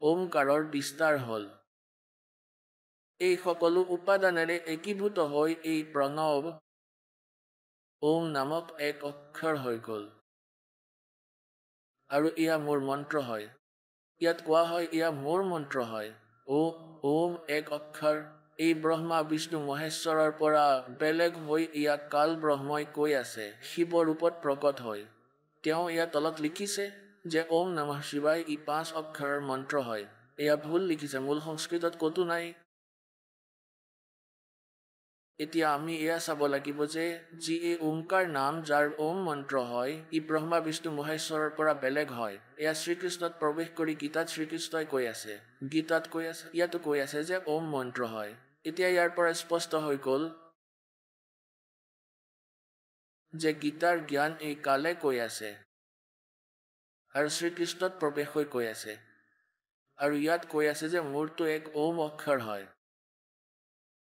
ওমকাৰৰ বিস্তাৰ হ'ল। এই সকলো উপাদানেৰে একীভূত হৈ এই প্ৰণৱ ওম নামক এক অক্ষৰ হৈ গ'ল। আৰু এয়া মোৰ মন্ত্ৰ হয়। ইয়াত কোৱা হয় এয়া মোৰ মন্ত্ৰ হয়। ওম এক অক্ষৰ। এই ব্ৰহ্মা বিষ্ণু মহেশ্বৰৰ পৰা বেলেগ হৈ ইয়াক কাল ব্ৰহ্মই কৈ আছে শিৱ ৰূপত প্ৰকট হয়। তেওঁ ইয়াত তলত লিখিছে যে ওম নমঃ শিৱায় ই 5 অক্ষৰৰ মন্ত্ৰ হয়। এয়া ভুল লিখিছে, মূল সংস্কৃতত ক'তো নাই। এতিয়া আমি এয়া চাব লাগিব যে যি এই ওমকাৰ নাম, যাৰ ওম মন্ত্ৰ হয়, ই ব্ৰহ্মা বিষ্ণু মহেশ্বৰৰ পৰা বেলেগ হয়। এয়া শ্ৰীকৃষ্ণত প্ৰৱেশ কৰি গীতাত শ্ৰীকৃষ্ণই কৈ আছে, ইয়াতো কৈ আছে যে ওম মন্ত্ৰ হয়। এতিয়া ইয়াৰ পৰা স্পষ্ট হৈ গ'ল যে গীতাৰ জ্ঞান এই কালে কৈ আছে আৰু শ্ৰীকৃষ্ণত প্ৰৱেশ হৈ কৈ আছে। আৰু ইয়াত কৈ আছে যে মোৰতো এক ওম অক্ষৰ হয়।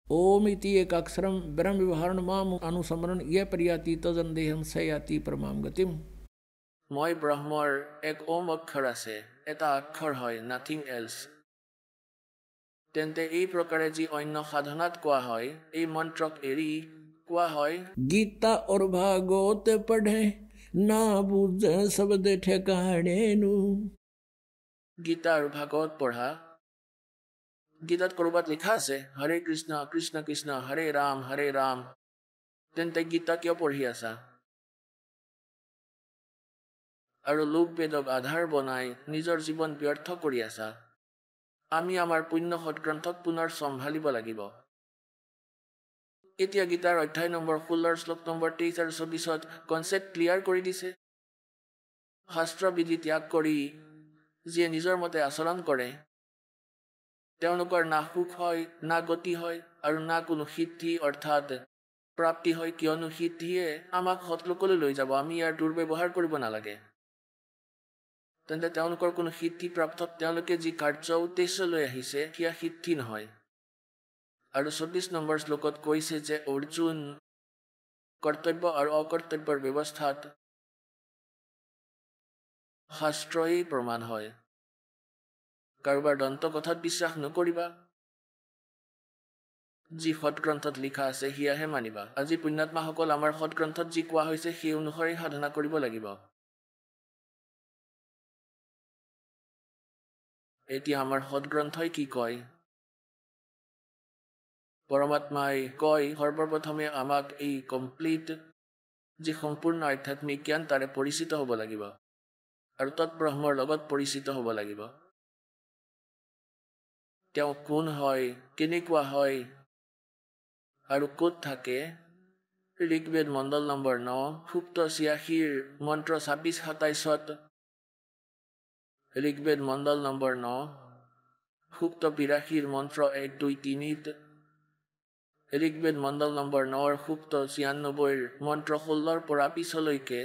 ओम इति एकाक्षरम ब्रह्म विवरण माम अनुसमरण ये पर्याति तजन्देहम सयाति परमाम गतिम। মই ব্ৰহ্মৰ এক ওম অক্ষৰ আছে, এটা অক্ষৰ হয়, নাথিং এলছ। তেন্তে এই প্ৰকাৰে যি অন্য সাধনাত কোৱা হয়, এই মন্ত্ৰক এৰি কোৱা হয় गीता और भागवत पढ़े ना बुझे शब्द ठेकाने नु। গীতা আৰু ভাগৱত পঢ়া। গীতাত ক'ৰবাত লিখা আছে হৰে কৃষ্ণ কৃষ্ণ কৃষ্ণ হৰে ৰাম। তেন্তে গীতা কিয় পঢ়ি আছা? আৰু লোকবেদক আধাৰ বনাই নিজৰ জীৱন ব্যৰ্থ কৰি আছা। আমি আমাৰ পুণ্য সৎগ্ৰন্থক পুনৰ চম্ভালিব লাগিব। এতিয়া গীতাৰ অধ্যায় নম্বৰ 16 শ্লোক নম্বৰ 23 আৰু 24 কনচেপ্ট ক্লিয়াৰ কৰি দিছে। শাস্ত্ৰবিধি ত্যাগ কৰি যিয়ে নিজৰ মতে আচৰণ কৰে তেওঁলোকৰ না সুখ হয়, না গতি হয় আৰু না কোনো সিদ্ধি অৰ্থাৎ প্ৰাপ্তি হয়, কিয়নো সিদ্ধিয়ে আমাক সৎলোকলৈ লৈ যাব। আমি ইয়াৰ দুৰ্ব্যৱহাৰ কৰিব নালাগে। তেন্তে তেওঁলোকৰ কোনো সিদ্ধি প্ৰাপ্ত তেওঁলোকে যি কাৰ্য উদ্দেশ্য লৈ আহিছে সেয়া সিদ্ধি নহয়। আৰু 24 নম্বৰ শ্লোকত কৈছে যে অৰ্জুন কৰ্তব্য আৰু অকৰ্তব্যৰ ব্যৱস্থাত শাস্ত্ৰই প্ৰমাণ হয়। কাৰোবাৰ দন্ত কথাত বিশ্বাস নকৰিবা। যি সৎগ্ৰন্থত লিখা আছে সেয়াহে মানিবা। আজি পুণ্যাত্মাসকল আমাৰ সৎগ্ৰন্থত যি কোৱা হৈছে সেই অনুসৰি সাধনা কৰিব লাগিব। এতিয়া আমাৰ সৎগ্ৰন্থই কি কয়? পৰমাত্মাই কয় সৰ্বপ্ৰথমে আমাক এই কমপ্লিট যি সম্পূৰ্ণ আধ্যাত্মিক জ্ঞান তাৰে পৰিচিত হ'ব লাগিব আৰু তৎব্ৰহ্মৰ লগত পৰিচিত হ'ব লাগিব। তেওঁ কোন হয়, কেনেকুৱা হয় আৰু ক'ত থাকে। ঋগ্বেদ মণ্ডল নম্বৰ 9 সূক্ত 86 মন্ত্ৰ 26-27, ঋগ্বেদ মণ্ডল নম্বৰ 9 সূক্ত 82 মন্ত্ৰ 1-2-3, ঋগ্বেদ মণ্ডল নম্বৰ 9 সূক্ত 96 মন্ত্ৰ 16 পৰা পিছলৈকে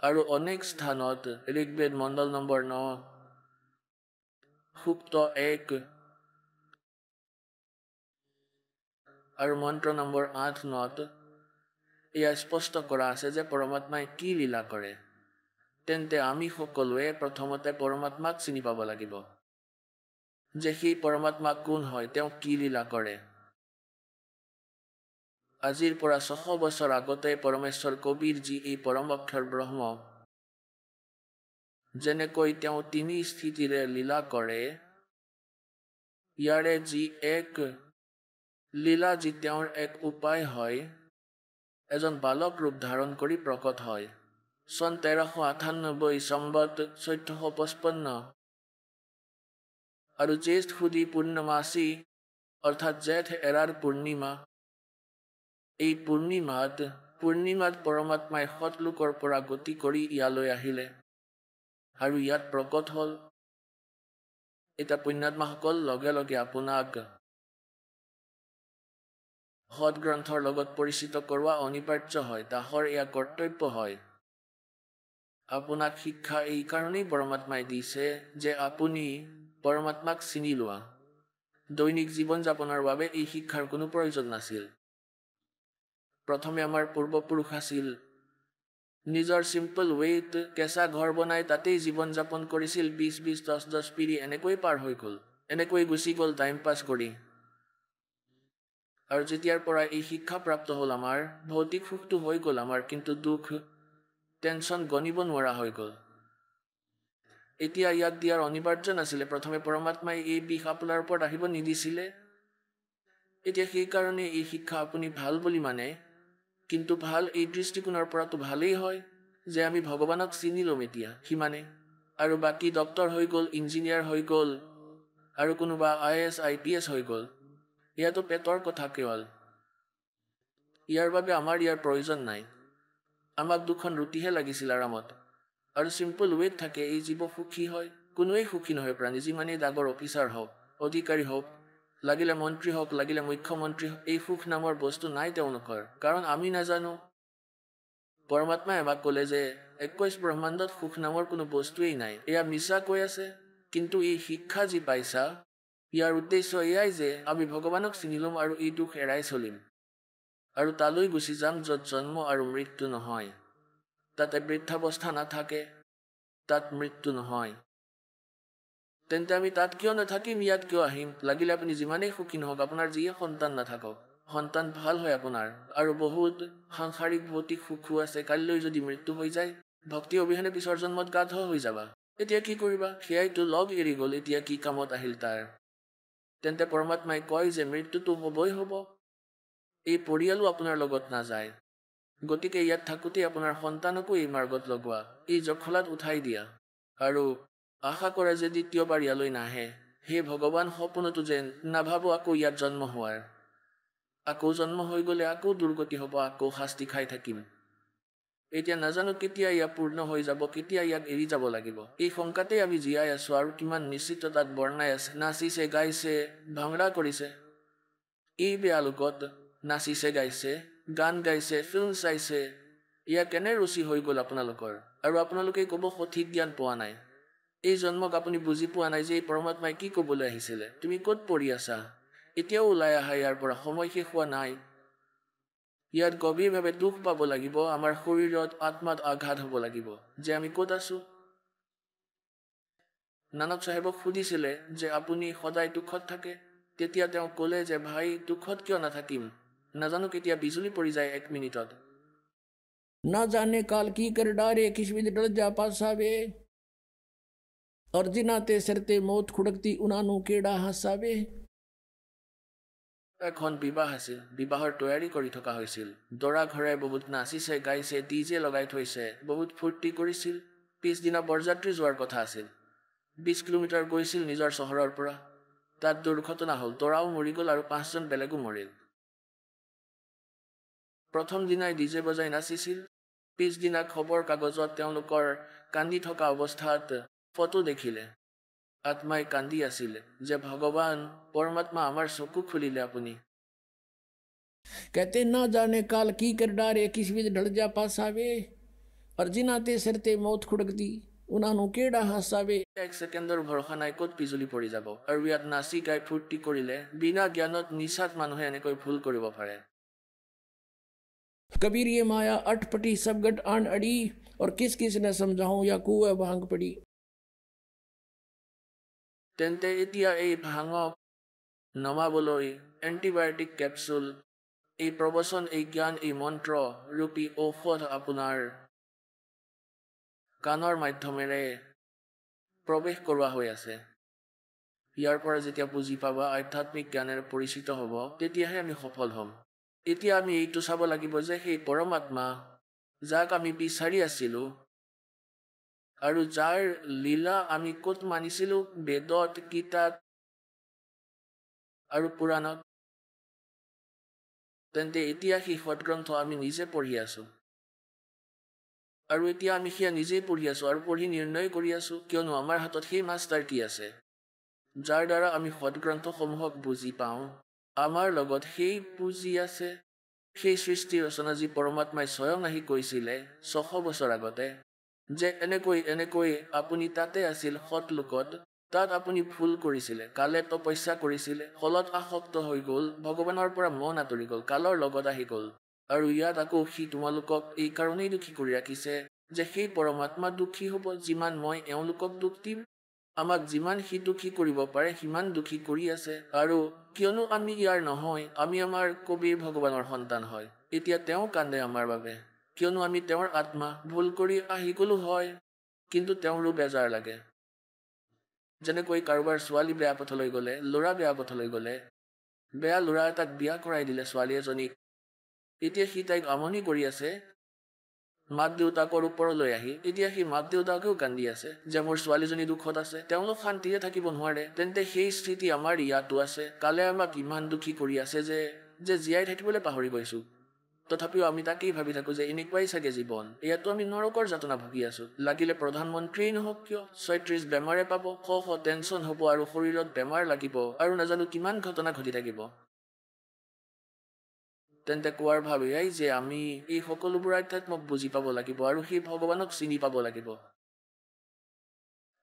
আৰু অনেক স্থানত ঋগ্বেদ মণ্ডল নম্বৰ 9 সূক্ত 1 আৰু মন্ত্ৰ নম্বৰ 8-9 এয়া স্পষ্ট কৰা আছে যে পৰমাত্মাই কি লীলা কৰে। তেন্তে আমি সকলোৱে প্ৰথমতে পৰমাত্মাক চিনি পাব লাগিব যে সেই পৰমাত্মা কোন হয়, তেওঁ কি লীলা কৰে। আজিৰ পৰা 600 বছৰ আগতে পৰমেশ্বৰ কবিৰ যি এই পৰম অক্ষৰ ব্ৰহ্ম যেনেকৈ তেওঁ 3 স্থিতিৰে লীলা কৰে, ইয়াৰে যি এক লীলা যি তেওঁৰ এক উপায় হয়, এজন বালক ৰূপ ধাৰণ কৰি প্ৰকট হয়। চন 1398 সম্বত 1455 আৰু জ্যেষ্ঠ সুদী পূৰ্ণমাসী অৰ্থাৎ জেঠ এৰাৰ পূৰ্ণিমা। এই পূৰ্ণিমাত পৰমাত্মাই সৎলোকৰ পৰা গতি কৰি ইয়ালৈ আহিলে আৰু ইয়াত প্ৰকট হ'ল। এতিয়া পুণ্যাত্মাসকল লগে লগে আপোনাক সৎগ্ৰন্থৰ লগত পৰিচিত কৰোৱা অনিবাৰ্য হয়। দাসৰ এয়া কৰ্তব্য হয়। আপোনাক শিক্ষা এই কাৰণেই পৰমাত্মাই দিছে যে আপুনি পৰমাত্মাক চিনি লোৱা। দৈনিক জীৱন যাপনৰ বাবে এই শিক্ষাৰ কোনো প্ৰয়োজন নাছিল। প্ৰথমে আমাৰ পূৰ্বপুৰুষ আছিল নিজৰ চিম্পল ৱেত কেঁচা ঘৰ বনাই তাতেই জীৱন যাপন কৰিছিল। 20-20, 10-10 পিৰি এনেকৈ পাৰ হৈ গ'ল, এনেকৈ গুচি গ'ল টাইম পাছ কৰি। আৰু যেতিয়াৰ পৰা এই শিক্ষা প্ৰাপ্ত হ'ল আমাৰ ভৌতিক সুখটো হৈ গ'ল আমাৰ, কিন্তু দুখ টেনশ্যন গণিব নোৱাৰা হৈ গ'ল। এতিয়া ইয়াক দিয়াৰ অনিবাৰ্য নাছিলে। প্ৰথমে পৰমাত্মাই এই বিষ আপোনাৰ ওপৰত আহিব নিদিছিলে। এতিয়া সেইকাৰণে এই শিক্ষা আপুনি ভাল বুলি মানে, কিন্তু ভাল এই দৃষ্টিকোণৰ পৰাতো ভালেই হয় যে আমি ভগৱানক চিনি ল'ম এতিয়া সিমানে। আৰু বাকী ডক্তৰ হৈ গ'ল, ইঞ্জিনিয়াৰ হৈ গ'ল আৰু কোনোবা IAS IPS হৈ গ'ল, ইয়াতো পেটৰ কথা কেৱল। ইয়াৰ বাবে আমাৰ ইয়াৰ প্ৰয়োজন নাই। আমাক 2খন ৰুটিহে লাগিছিল আৰামত আৰু চিম্পল ৱেত থাকে। এই জীৱ সুখী হয়। কোনোৱেই সুখী নহয় প্ৰাণী, যিমানেই ডাঙৰ অফিচাৰ হওক, অধিকাৰী হওক, লাগিলে মন্ত্ৰী হওক, লাগিলে মুখ্যমন্ত্ৰী হওক, এই সুখ নামৰ বস্তু নাই তেওঁলোকৰ। কাৰণ আমি নাজানো। পৰমাত্মাই আমাক ক'লে যে 21 ব্ৰহ্মাণ্ডত সুখ নামৰ কোনো বস্তুৱেই নাই। এয়া মিছা কৈ আছে, কিন্তু এই শিক্ষা যি পাইছা ইয়াৰ উদ্দেশ্য এয়াই যে আমি ভগৱানক চিনি ল'ম আৰু এই দুখ এৰাই চলিম আৰু তালৈ গুচি যাম য'ত জন্ম আৰু মৃত্যু নহয়। তাতে বৃদ্ধাৱস্থা নাথাকে, তাত মৃত্যু নহয়। তেন্তে আমি তাত কিয় নাথাকিম, ইয়াত কিয় আহিম? লাগিলে আপুনি যিমানেই সুখী নহওক, আপোনাৰ যিয়ে সন্তান নাথাকক, সন্তান ভাল হয় আপোনাৰ আৰু বহুত সাংসাৰিক ভৌতিক সুখো আছে। কালিলৈ যদি মৃত্যু হৈ যায়, ভক্তি অবিহনে পিছৰ জন্মত গাধ হৈ যাবা। এতিয়া কি কৰিবা? সেয়াইতো লগ এৰি গ'ল, এতিয়া কি কামত আহিল তাৰ? তেন্তে পৰমাত্মাই কয় যে মৃত্যুটো হ'বই হ'ব। এই পৰিয়ালো আপোনাৰ লগত নাযায়। গতিকে ইয়াত থাকোঁতে আপোনাৰ সন্তানকো এই মাৰ্গত লগোৱা, এই জখলাত উঠাই দিয়া আৰু আশা কৰে যে দ্বিতীয়বাৰ ইয়ালৈ নাহে। হে ভগৱান, সপোনতো যেন নাভাবোঁ আকৌ ইয়াত জন্ম হোৱাৰ। আকৌ জন্ম হৈ গ'লে আকৌ দুৰ্গতি হ'ব, আকৌ শাস্তি খাই থাকিম। এতিয়া নাজানো কেতিয়া ইয়াক পূৰ্ণ হৈ যাব, কেতিয়া ইয়াক এৰি যাব লাগিব। এই শংকাতেই আমি জীয়াই আছোঁ আৰু কিমান নিশ্চিততাত বৰ্ণাই আছে। নাচিছে, গাইছে, ভাংৰা কৰিছে। এই বেয়া লোকত নাচিছে, গাইছে, গান গাইছে, ফিল্ম চাইছে। ইয়াক কেনে ৰুচি হৈ গ'ল আপোনালোকৰ? আৰু আপোনালোকে ক'ব সঠিক জ্ঞান পোৱা নাই। এই জন্মক আপুনি বুজি পোৱা নাই যে এই পৰমাত্মাই কি ক'বলৈ আহিছিলে। তুমি ক'ত পঢ়ি আছা? এতিয়াও ওলাই আহা ইয়াৰ পৰা, সময় শেষ হোৱা নাই। ইয়াত গভীৰভাৱে দুখ পাব লাগিব, আমাৰ শৰীৰত আত্মাত আঘাত হ'ব লাগিব যে আমি ক'ত আছোঁ। নানক চাহেবক সুধিছিলে যে আপুনি সদায় দুখত থাকে। তেতিয়া তেওঁ ক'লে যে ভাই, দুখত কিয় নাথাকিম? নাজানো কেতিয়া বিজুলী পৰি যায় 1 মিনিটত। ना जाने काल की कर डारे किस विध डल जा पासावे और जिनाते सरते मौत खुड़कती उनानू केड़ा हासावे। এখন বিবাহ আছিল, বিবাহৰ তৈয়াৰী কৰি থকা হৈছিল। দৰা ঘৰে বহুত নাচিছে, গাইছে, ডিজে লগাই থৈছে, বহুত ফূৰ্তি কৰিছিল। পিছদিনা বৰযাত্ৰী যোৱাৰ কথা আছিল। 20 কিলোমিটাৰ গৈছিল নিজৰ চহৰৰ পৰা। তাত দুৰ্ঘটনা হ'ল, দৰাও মৰি গ'ল আৰু 5জন বেলেগো মৰিল। প্ৰথম দিনাই ডিজে বজাই নাচিছিল। পিছদিনা খবৰ কাগজত তেওঁলোকৰ কান্দি থকা অৱস্থাত ফটো দেখিলে। আত্মাই কান্দি আছিল যে ভগৱান, পৰমাত্মা, আমাৰ চকু খুলিলে আপুনি। कहते ना जाने काल की कर डारे किस विध ढल जा पासावे और जिनाते सरते मौत खुड़कती उनानू केड़ा हासावे। 1 ছেকেণ্ডৰ ভৰসা নাই ক'ত বিজুলী পৰি যাব। আৰু ইয়াত নাচি গাই ফূৰ্তি কৰিলে বিনা জ্ঞানত নিচাত মানুহে এনেকৈ ভুল কৰিব পাৰে। कबीर ये माया अटपटी सब गट आन अड़ी और किस किस ने समझाऊं या कुएं भांग पड़ी। তেন্তে এতিয়া এই ভাঙক নমাবলৈ এণ্টিবায়টিক কেপচুল, এই প্ৰবচন, এই জ্ঞান, এই মন্ত্ৰ ৰূপী ঔষধ আপোনাৰ কাণৰ মাধ্যমেৰে প্ৰৱেশ কৰোৱা হৈ আছে। ইয়াৰ পৰা যেতিয়া বুজি পাবা, আধ্যাত্মিক জ্ঞানেৰে পৰিচিত হ'ব, তেতিয়াহে আমি সফল হ'ম। এতিয়া আমি এইটো চাব লাগিব যে সেই পৰমাত্মা যাক আমি বিচাৰি আছিলোঁ আৰু যাৰ লীলা আমি ক'ত মানিছিলোঁ, বেদত, গীতাত আৰু পুৰাণত, তেন্তে এতিয়া সেই সৎগ্ৰন্থ আমি নিজে পঢ়ি আছোঁ। আৰু এতিয়া আমি সেয়া নিজেই পঢ়ি আছোঁ আৰু পঢ়ি নিৰ্ণয় কৰি আছোঁ, কিয়নো আমাৰ হাতত সেই মাষ্টাৰটি আছে যাৰ দ্বাৰা আমি সৎগ্ৰন্থসমূহক বুজি পাওঁ। আমাৰ লগত সেই পুঁজি আছে, সেই সৃষ্টি ৰচনা যি পৰমাত্মাই স্বয়ং আহি কৈছিলে 600 বছৰ আগতে যে এনেকৈ এনেকৈ আপুনি তাতে আছিল সৎ লোকত, তাত আপুনি ভুল কৰিছিলে, কালে তপস্যা কৰিছিলে, ফলত আসক্ত হৈ গ'ল, ভগৱানৰ পৰা মন আঁতৰি গ'ল, কালৰ লগত আহি গ'ল। আৰু ইয়াত আকৌ সি তোমালোকক এই কাৰণেই দুখী কৰি ৰাখিছে যে সেই পৰমাত্মা দুখী হ'ব যিমান মই এওঁলোকক দুখ দিম। আমাক যিমান সি দুখী কৰিব পাৰে সিমান দুখী কৰি আছে। আৰু কিয়নো আমি ইয়াৰ নহয়, আমি আমাৰ কবিৰ ভগৱানৰ সন্তান হয়। এতিয়া তেওঁ কান্দে আমাৰ বাবে, কিয়নো আমি তেওঁৰ আত্মা, ভুল কৰি আহি গ'লো হয়, কিন্তু তেওঁৰো বেজাৰ লাগে। যেনেকৈ কাৰোবাৰ ছোৱালী বেয়া পথলৈ গ'লে, ল'ৰা বেয়া পথলৈ গ'লে, বেয়া ল'ৰা এটাক বিয়া কৰাই দিলে ছোৱালী এজনীক, এতিয়া সি তাইক আমনি কৰি আছে মাক দেউতাকৰ ওপৰলৈ আহি। এতিয়া সি মাক দেউতাকেও কান্দি আছে যে মোৰ ছোৱালীজনী দুখত আছে, তেওঁলোক শান্তিৰে থাকিব নোৱাৰে। তেন্তে সেই স্থিতি আমাৰ ইয়াতো আছে। কালে আমাক ইমান দুখী কৰি আছে যে জীয়াই থাকিবলৈ পাহৰি গৈছোঁ। তথাপিও আমি তাকেই ভাবি থাকোঁ যে এনেকুৱাই চাগে জীৱন, ইয়াতো আমি নৰকৰ যাতনা ভুগি আছোঁ। লাগিলে প্ৰধানমন্ত্ৰীয়েই নহওক কিয় 36 বেমাৰে পাব, শ টেনচন হ'ব আৰু শৰীৰত বেমাৰ লাগিব আৰু নাজানো কিমান ঘটনা ঘটি থাকিব। তেন্তে কোৱাৰ ভাৱ এয়াই যে আমি এই সকলোবোৰ আধ্যাত্মক বুজি পাব লাগিব আৰু সেই ভগৱানক চিনি পাব লাগিব।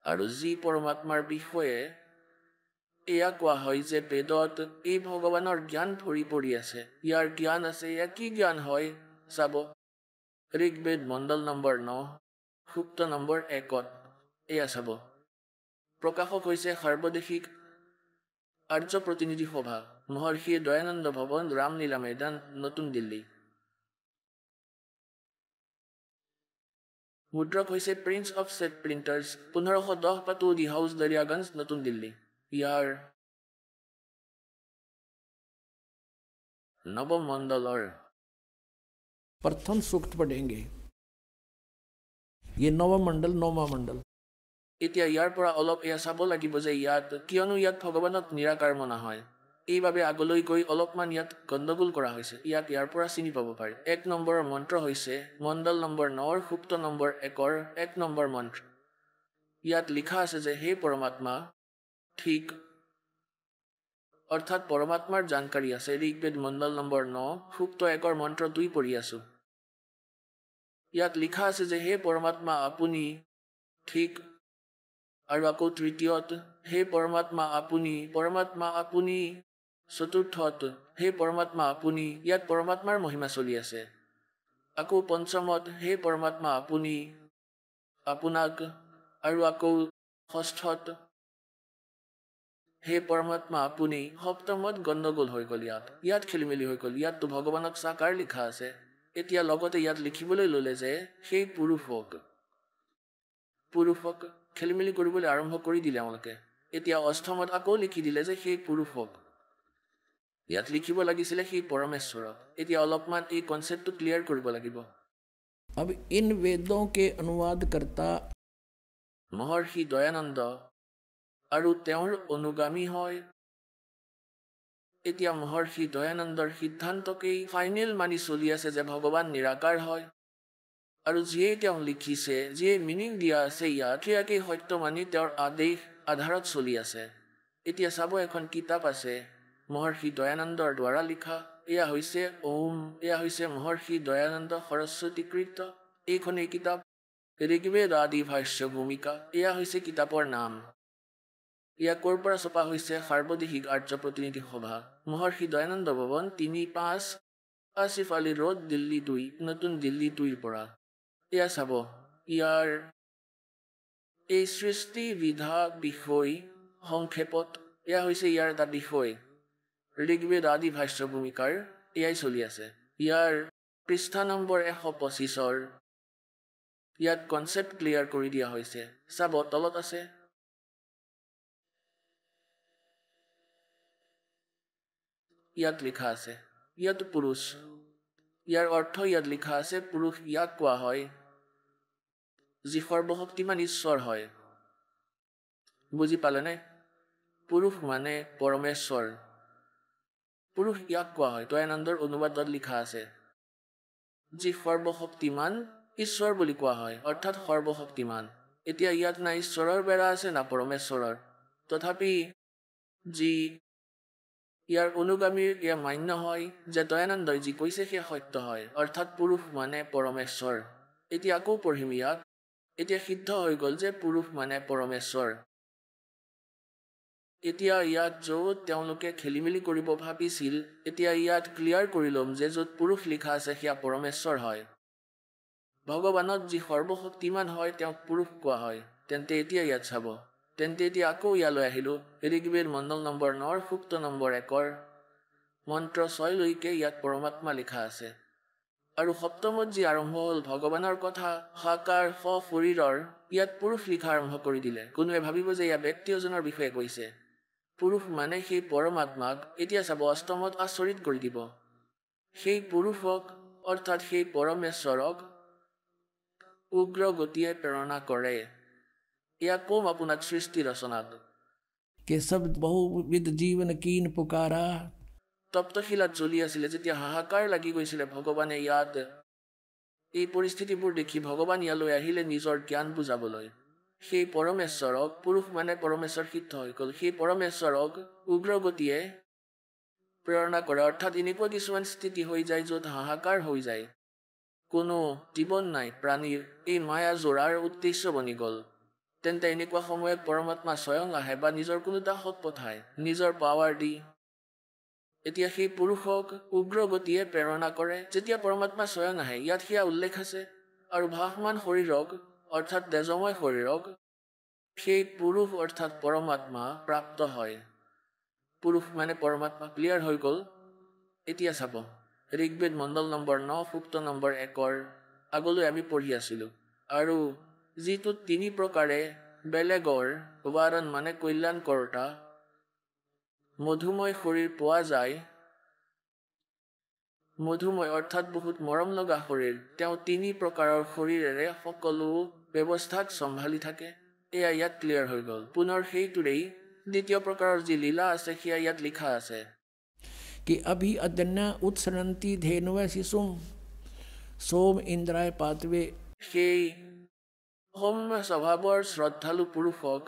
আৰু যি পৰমাত্মাৰ বিষয়ে এয়া কোৱা হয় যে বেদত এই ভগৱানৰ জ্ঞান ভৰি পৰি আছে, ইয়াৰ জ্ঞান আছে। এয়া কি জ্ঞান হয় চাব, ঋগ্বেদ মণ্ডল নম্বৰ 9 সূক্ত নম্বৰ 1। এয়া চাব, প্ৰকাশক হৈছে সৰ্বদেশিক আৰ্য প্ৰতিনিধি সভা, মহৰ্ষি দয়ানন্দ ভৱন, ৰামলীলা ময়দান, নতুন দিল্লী। মুদ্ৰক হৈছে Prince Offset Printers, 1510 Pataudi House Daryaganj, নতুন দিল্লী। ইয়াৰ নৱম মণ্ডলৰ प्रथम सूक्त पढ़ेंगे। ये नवम मंडल, नौवा मंडल। এতিয়া ইয়াৰ পৰা অলপ এয়া চাব লাগিব যে ইয়াত কিয়নো ইয়াত ভগৱানক নিৰাকাৰ মনা হয়। এইভাবে আগলৈ গৈ অলপমান ইয়াত গণ্ডগোল কৰা হৈছে। ইয়াক ইয়াৰ পৰা চিনি পাব পাৰি। 1 নম্বৰৰ মন্ত্ৰ হৈছে মণ্ডল নম্বৰ 9 সুক্ত নম্বৰ 1 1 নম্বৰ মন্ত্ৰ। ইয়াত লিখা আছে যে হে পৰমাত্মা, ঠিক অৰ্থাৎ পৰমাত্মাৰ জানকাৰী আছে। ঋগ্বেদ মণ্ডল নম্বৰ 9 সুক্ত 1 মন্ত্ৰ 2 পঢ়ি আছো। ইয়াত লিখা আছে যে হে পৰমাত্মা আপুনি, ঠিক আৰু আকৌ তৃতীয়ত হে পৰমাত্মা আপুনি, চতুৰ্থত হে পৰমাত্মা আপুনি। ইয়াত পৰমাত্মাৰ মহিমা চলি আছে। আকৌ পঞ্চমত হে পৰমাত্মা আপুনি, আপোনাক, আৰু আকৌ ষষ্ঠত হে পৰমাত্মা আপুনি। সপ্তমত গণ্ডগোল হৈ গ'ল। ইয়াত খেলিমেলি হৈ গ'ল। ইয়াততো ভগৱানক সাকাৰ লিখা আছে। এতিয়া লগতে ইয়াত লিখিবলৈ ল'লে যে সেই পুৰুষক খেলিমেলি কৰিবলৈ আৰম্ভ কৰি দিলে আমালোকে। এতিয়া অষ্টমত আকৌ লিখি দিলে যে সেই পুৰুষক। ইয়াত লিখিব লাগিছিলে সেই পৰমেশ্বৰক। এতিয়া অলপমান এই কনচেপ্টটো ক্লিয়াৰ কৰিব লাগিব। अब इन वेदों के अनुवादकर्ता মহৰ্ষি দয়ানন্দ আৰু তেওঁৰ অনুগামী হয়। এতিয়া মহৰ্ষি দয়ানন্দৰ সিদ্ধান্তকেই ফাইনেল মানি চলি আছে যে ভগৱান নিৰাকাৰ হয়। আৰু যিয়ে তেওঁ লিখিছে, যিয়ে মিনিং দিয়া আছে ইয়াত, সেয়াকেই সত্য মানি তেওঁৰ আদেশ আধাৰত চলি আছে। এতিয়া চাব, এখন কিতাপ আছে মহৰ্ষি দয়ানন্দৰ দ্বাৰা লিখা। এয়া হৈছে এয়া হৈছে মহৰ্ষি দয়ানন্দ সৰস্বতীকৃত এইখনেই কিতাপ, ঋগ্বেদ আদি ভাষ্য ভূমিকা। এয়া হৈছে কিতাপৰ নাম। এয়া ক'ৰ পৰা ছপা হৈছে? সাৰ্বদেশিক আৰ্য প্ৰতিনিধি সভা, মহৰ্ষি দয়ানন্দ ভৱন, ৩-৫ আসিফ আলী ৰোড, দিল্লী 2, নতুন দিল্লী 2ৰ পৰা। এয়া চাব, ইয়াৰ এই সৃষ্টি বিধা বিষয় সংক্ষেপত এয়া হৈছে ইয়াৰ এটা বিষয়। ঋগ্বেদ আদি ভাষ্য ভূমিকাৰ এয়াই চলি আছে। ইয়াৰ পৃষ্ঠা নম্বৰ 125 ইয়াত কনচেপ্ট ক্লিয়াৰ কৰি দিয়া হৈছে। চাব, তলত আছে ইয়াত লিখা আছে, ইয়াত পুৰুষ। ইয়াৰ অৰ্থ ইয়াত লিখা আছে পুৰুষ ইয়াক কোৱা হয় যি সৰ্বশক্তিমান ঈশ্বৰ হয়। বুজি পালেনে? পুৰুষ মানে পৰমেশ্বৰ। পুৰুষ ইয়াক কোৱা হয়। দয়ানন্দৰ অনুবাদত লিখা আছে যি সৰ্বশক্তিমান ঈশ্বৰ বুলি কোৱা হয়, অৰ্থাৎ সৰ্বশক্তিমান। এতিয়া ইয়াত না ঈশ্বৰৰ বেৰা আছে না পৰমেশ্বৰৰ। তথাপি যি ইয়াৰ অনুগামীৰ এয়া মান্য হয় যে দয়ানন্দই যি কৈছে সেয়া সত্য হয়, অৰ্থাৎ পুৰুষ মানে পৰমেশ্বৰ। এতিয়া আকৌ পঢ়িম ইয়াক। এতিয়া সিদ্ধ হৈ গ'ল যে পুৰুষ মানে পৰমেশ্বৰ। এতিয়া ইয়াত য'ত তেওঁলোকে খেলিমেলি কৰিব ভাবিছিল, এতিয়া ইয়াত ক্লিয়াৰ কৰি ল'ম যে য'ত পুৰুষ লিখা আছে সেয়া পৰমেশ্বৰ হয়। ভগৱানত যি সৰ্বশক্তিমান হয় তেওঁক পুৰুষ কোৱা হয়। তেন্তে এতিয়া ইয়াত চাব, তেন্তে এতিয়া আকৌ ইয়ালৈ আহিলোঁ। ঋগ্বেদ মণ্ডল নম্বৰ 9 সুক্ত নম্বৰ 1 মন্ত্ৰ 6লৈকে ইয়াত পৰমাত্মা লিখা আছে। আৰু সপ্তমত যি আৰম্ভ হ'ল ভগৱানৰ কথা, সাকাৰ শৰীৰৰ, ইয়াত পুৰুষ লিখা আৰম্ভ কৰি দিলে। কোনোৱে ভাবিব যে এয়া ব্যক্তি এজনৰ বিষয়ে কৈছে। পুৰুষ মানে সেই পৰমাত্মাক। এতিয়া চাব, অষ্টমত আচৰিত কৰি দিব। সেই পুৰুষক অৰ্থাৎ সেই পৰমেশ্বৰক উগ্ৰ গতিয়ে প্ৰেৰণা কৰে। এয়া কম আপোনাক সৃষ্টি ৰচনাত। के शब्द बहुविध जीवन कीन पुकारा। তপ্তশিলাত জ্বলি আছিলে, যেতিয়া হাহাকাৰ লাগি গৈছিলে ভগৱানে ইয়াত এই পৰিস্থিতিবোৰ দেখি ভগৱান ইয়ালৈ আহিলে নিজৰ জ্ঞান বুজাবলৈ। সেই পৰমেশ্বৰক, পুৰুষ মানে পৰমেশ্বৰ সিদ্ধ হৈ গ'ল, সেই পৰমেশ্বৰক উগ্ৰগতিয়ে প্ৰেৰণা কৰে। অৰ্থাৎ এনেকুৱা কিছুমান স্থিতি হৈ যায় য'ত হাহাকাৰ হৈ যায়, কোনো জীৱন নাই প্ৰাণীৰ, এই মায়া জোৰাৰ উদ্দেশ্য বনি গ'ল। তেন্তে এনেকুৱা সময়ত পৰমাত্মা স্বয়ং আহে বা নিজৰ কোনো দাসক পঠায় নিজৰ পাৱাৰ দি। এতিয়া সেই পুৰুষক উগ্ৰগতিয়ে প্ৰেৰণা কৰে। যেতিয়া পৰমাত্মা স্বয়ং আহে, ইয়াত সেয়া উল্লেখ আছে। আৰু ভাসমান শৰীৰক অৰ্থাৎ তেজময় শৰীৰক সেই পুৰুষ অৰ্থাৎ পৰমাত্মা প্ৰাপ্ত হয়। পুৰুষ মানে পৰমাত্মা। ক্লিয়াৰ হৈ গ'ল? এতিয়া চাব, ঋগ্বেদ মণ্ডল নম্বৰ 9 সুক্ত নম্বৰ 1 আগলৈ আমি পঢ়ি আছিলোঁ। আৰু যিটো 3 প্ৰকাৰে বেলেগৰ ৱাৰণ মানে কল্যাণ কৰোতা মধুময় শৰীৰ পোৱা যায়, মধুময় অৰ্থাৎ বহুত মৰম লগা শৰীৰ তেওঁ 3 প্ৰকাৰৰ শৰীৰেৰে সকলো ব্যৱস্থাক সম্ভালি থাকে এয়া ইয়াত ক্লিয়াৰ হৈ গ'ল পুনৰ সেইটোৰেই দ্বিতীয় প্ৰকাৰৰ যি লীলা আছে সেয়া ইয়াত লিখা আছে कि अभी अदन्या उत्सरंती धेनुव शिशुम सोम इंद्राय पातवे সেই সৌম্য স্বভাৱৰ শ্ৰদ্ধালু পুৰুষক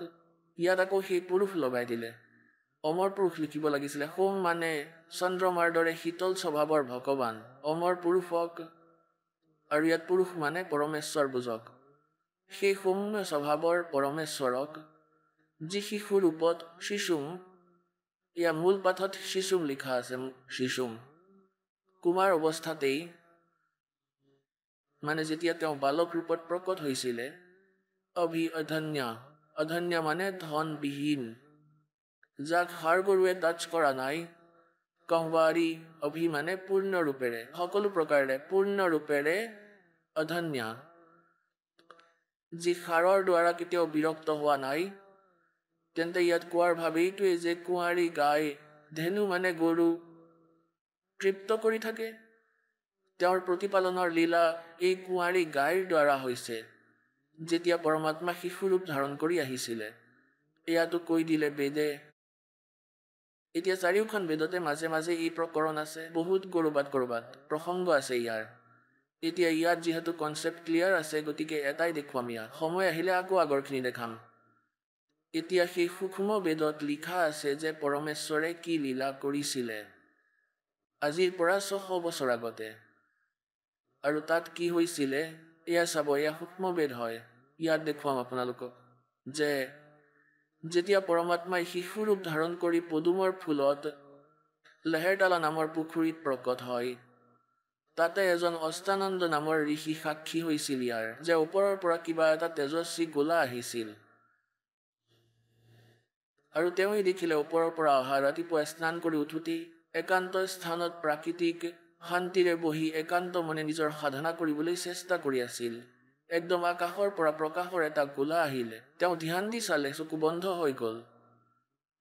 ইয়াত আকৌ সেই পুৰুষ লগাই দিলে অমৰ পুৰুষ লিখিব লাগিছিলে সোম মানে চন্দ্ৰমাৰ দৰে শীতল স্বভাৱৰ ভগৱান অমৰ পুৰুষক আৰু ইয়াত পুৰুষ মানে পৰমেশ্বৰ বুজক সেই সৌম্য স্বভাৱৰ পৰমেশ্বৰক যি শিশু ৰূপত শিশুম ইয়া মূল পাঠত শিশুম লিখা আছে শিশুম কুমাৰ অৱস্থাতেই মানে যেতিয়া তেওঁ বালক ৰূপত প্ৰকট হৈছিলে অভি অধন্য মানে ধনবিহীন যাক হাৰ গৰুৱে টাচ কৰা নাই কহৱাৰী অভি মানে পূৰ্ণ ৰূপেৰে সকলো প্ৰকাৰে পূৰ্ণ ৰূপেৰে অধন্য যি সাৰৰ দ্বাৰা কেতিয়াও বিৰক্ত হোৱা নাই তেন্তে ইয়াত কোৱাৰ ভাৱ এইটোৱে যে কুঁৱাৰী গাই ধেনু মানে গৰু তৃপ্ত কৰি থাকে তেওঁৰ প্ৰতিপালনৰ লীলা এই কুঁৱাৰী গাইৰ দ্বাৰা হৈছে যেতিয়া পৰমাত্মা শিশু ৰূপ ধাৰণ কৰি আহিছিলে এয়াতো কৈ দিলে বেদে এতিয়া চাৰিওখন বেদতে মাজে মাজে এই প্ৰকৰণ আছে বহুত কৰবাত প্ৰসংগ আছে ইয়াৰ এতিয়া ইয়াত যিহেতু কনচেপ্ট ক্লিয়াৰ আছে গতিকে এটাই দেখুৱাম ইয়াত সময় আহিলে আকৌ আগৰখিনি দেখাম এতিয়া সেই সূক্ষ্ম বেদত লিখা আছে যে পৰমেশ্বৰে কি লীলা কৰিছিলে আজিৰ পৰা 600 বছৰ আগতে আৰু তাত কি হৈছিলে এয়া চাব এয়া সূক্ষ্ম বেদ হয় ইয়াত দেখুৱাম আপোনালোকক যে যেতিয়া পৰমাত্মাই শিশু ৰূপ ধাৰণ কৰি পদুমৰ ফুলত লহেৰতলা নামৰ পুখুৰীত প্ৰকট হয় তাতে এজন অষ্টানন্দ নামৰ ঋষি সাক্ষী হৈছিল ইয়াৰ যে ওপৰৰ পৰা কিবা এটা তেজস্বী গোলা আহিছিল আৰু তেওঁই দেখিলে ওপৰৰ পৰা অহা ৰাতিপুৱা স্নান কৰি উঠোতেই একান্ত স্থানত প্ৰাকৃতিক শান্তিৰে বহি একান্ত মনে নিজৰ সাধনা কৰিবলৈ চেষ্টা কৰি আছিল একদম আকাশৰ পৰা প্ৰকাশৰ এটা গোলা আহিলে তেওঁ ধ্যান দি চালে চকু বন্ধ হৈ গ'ল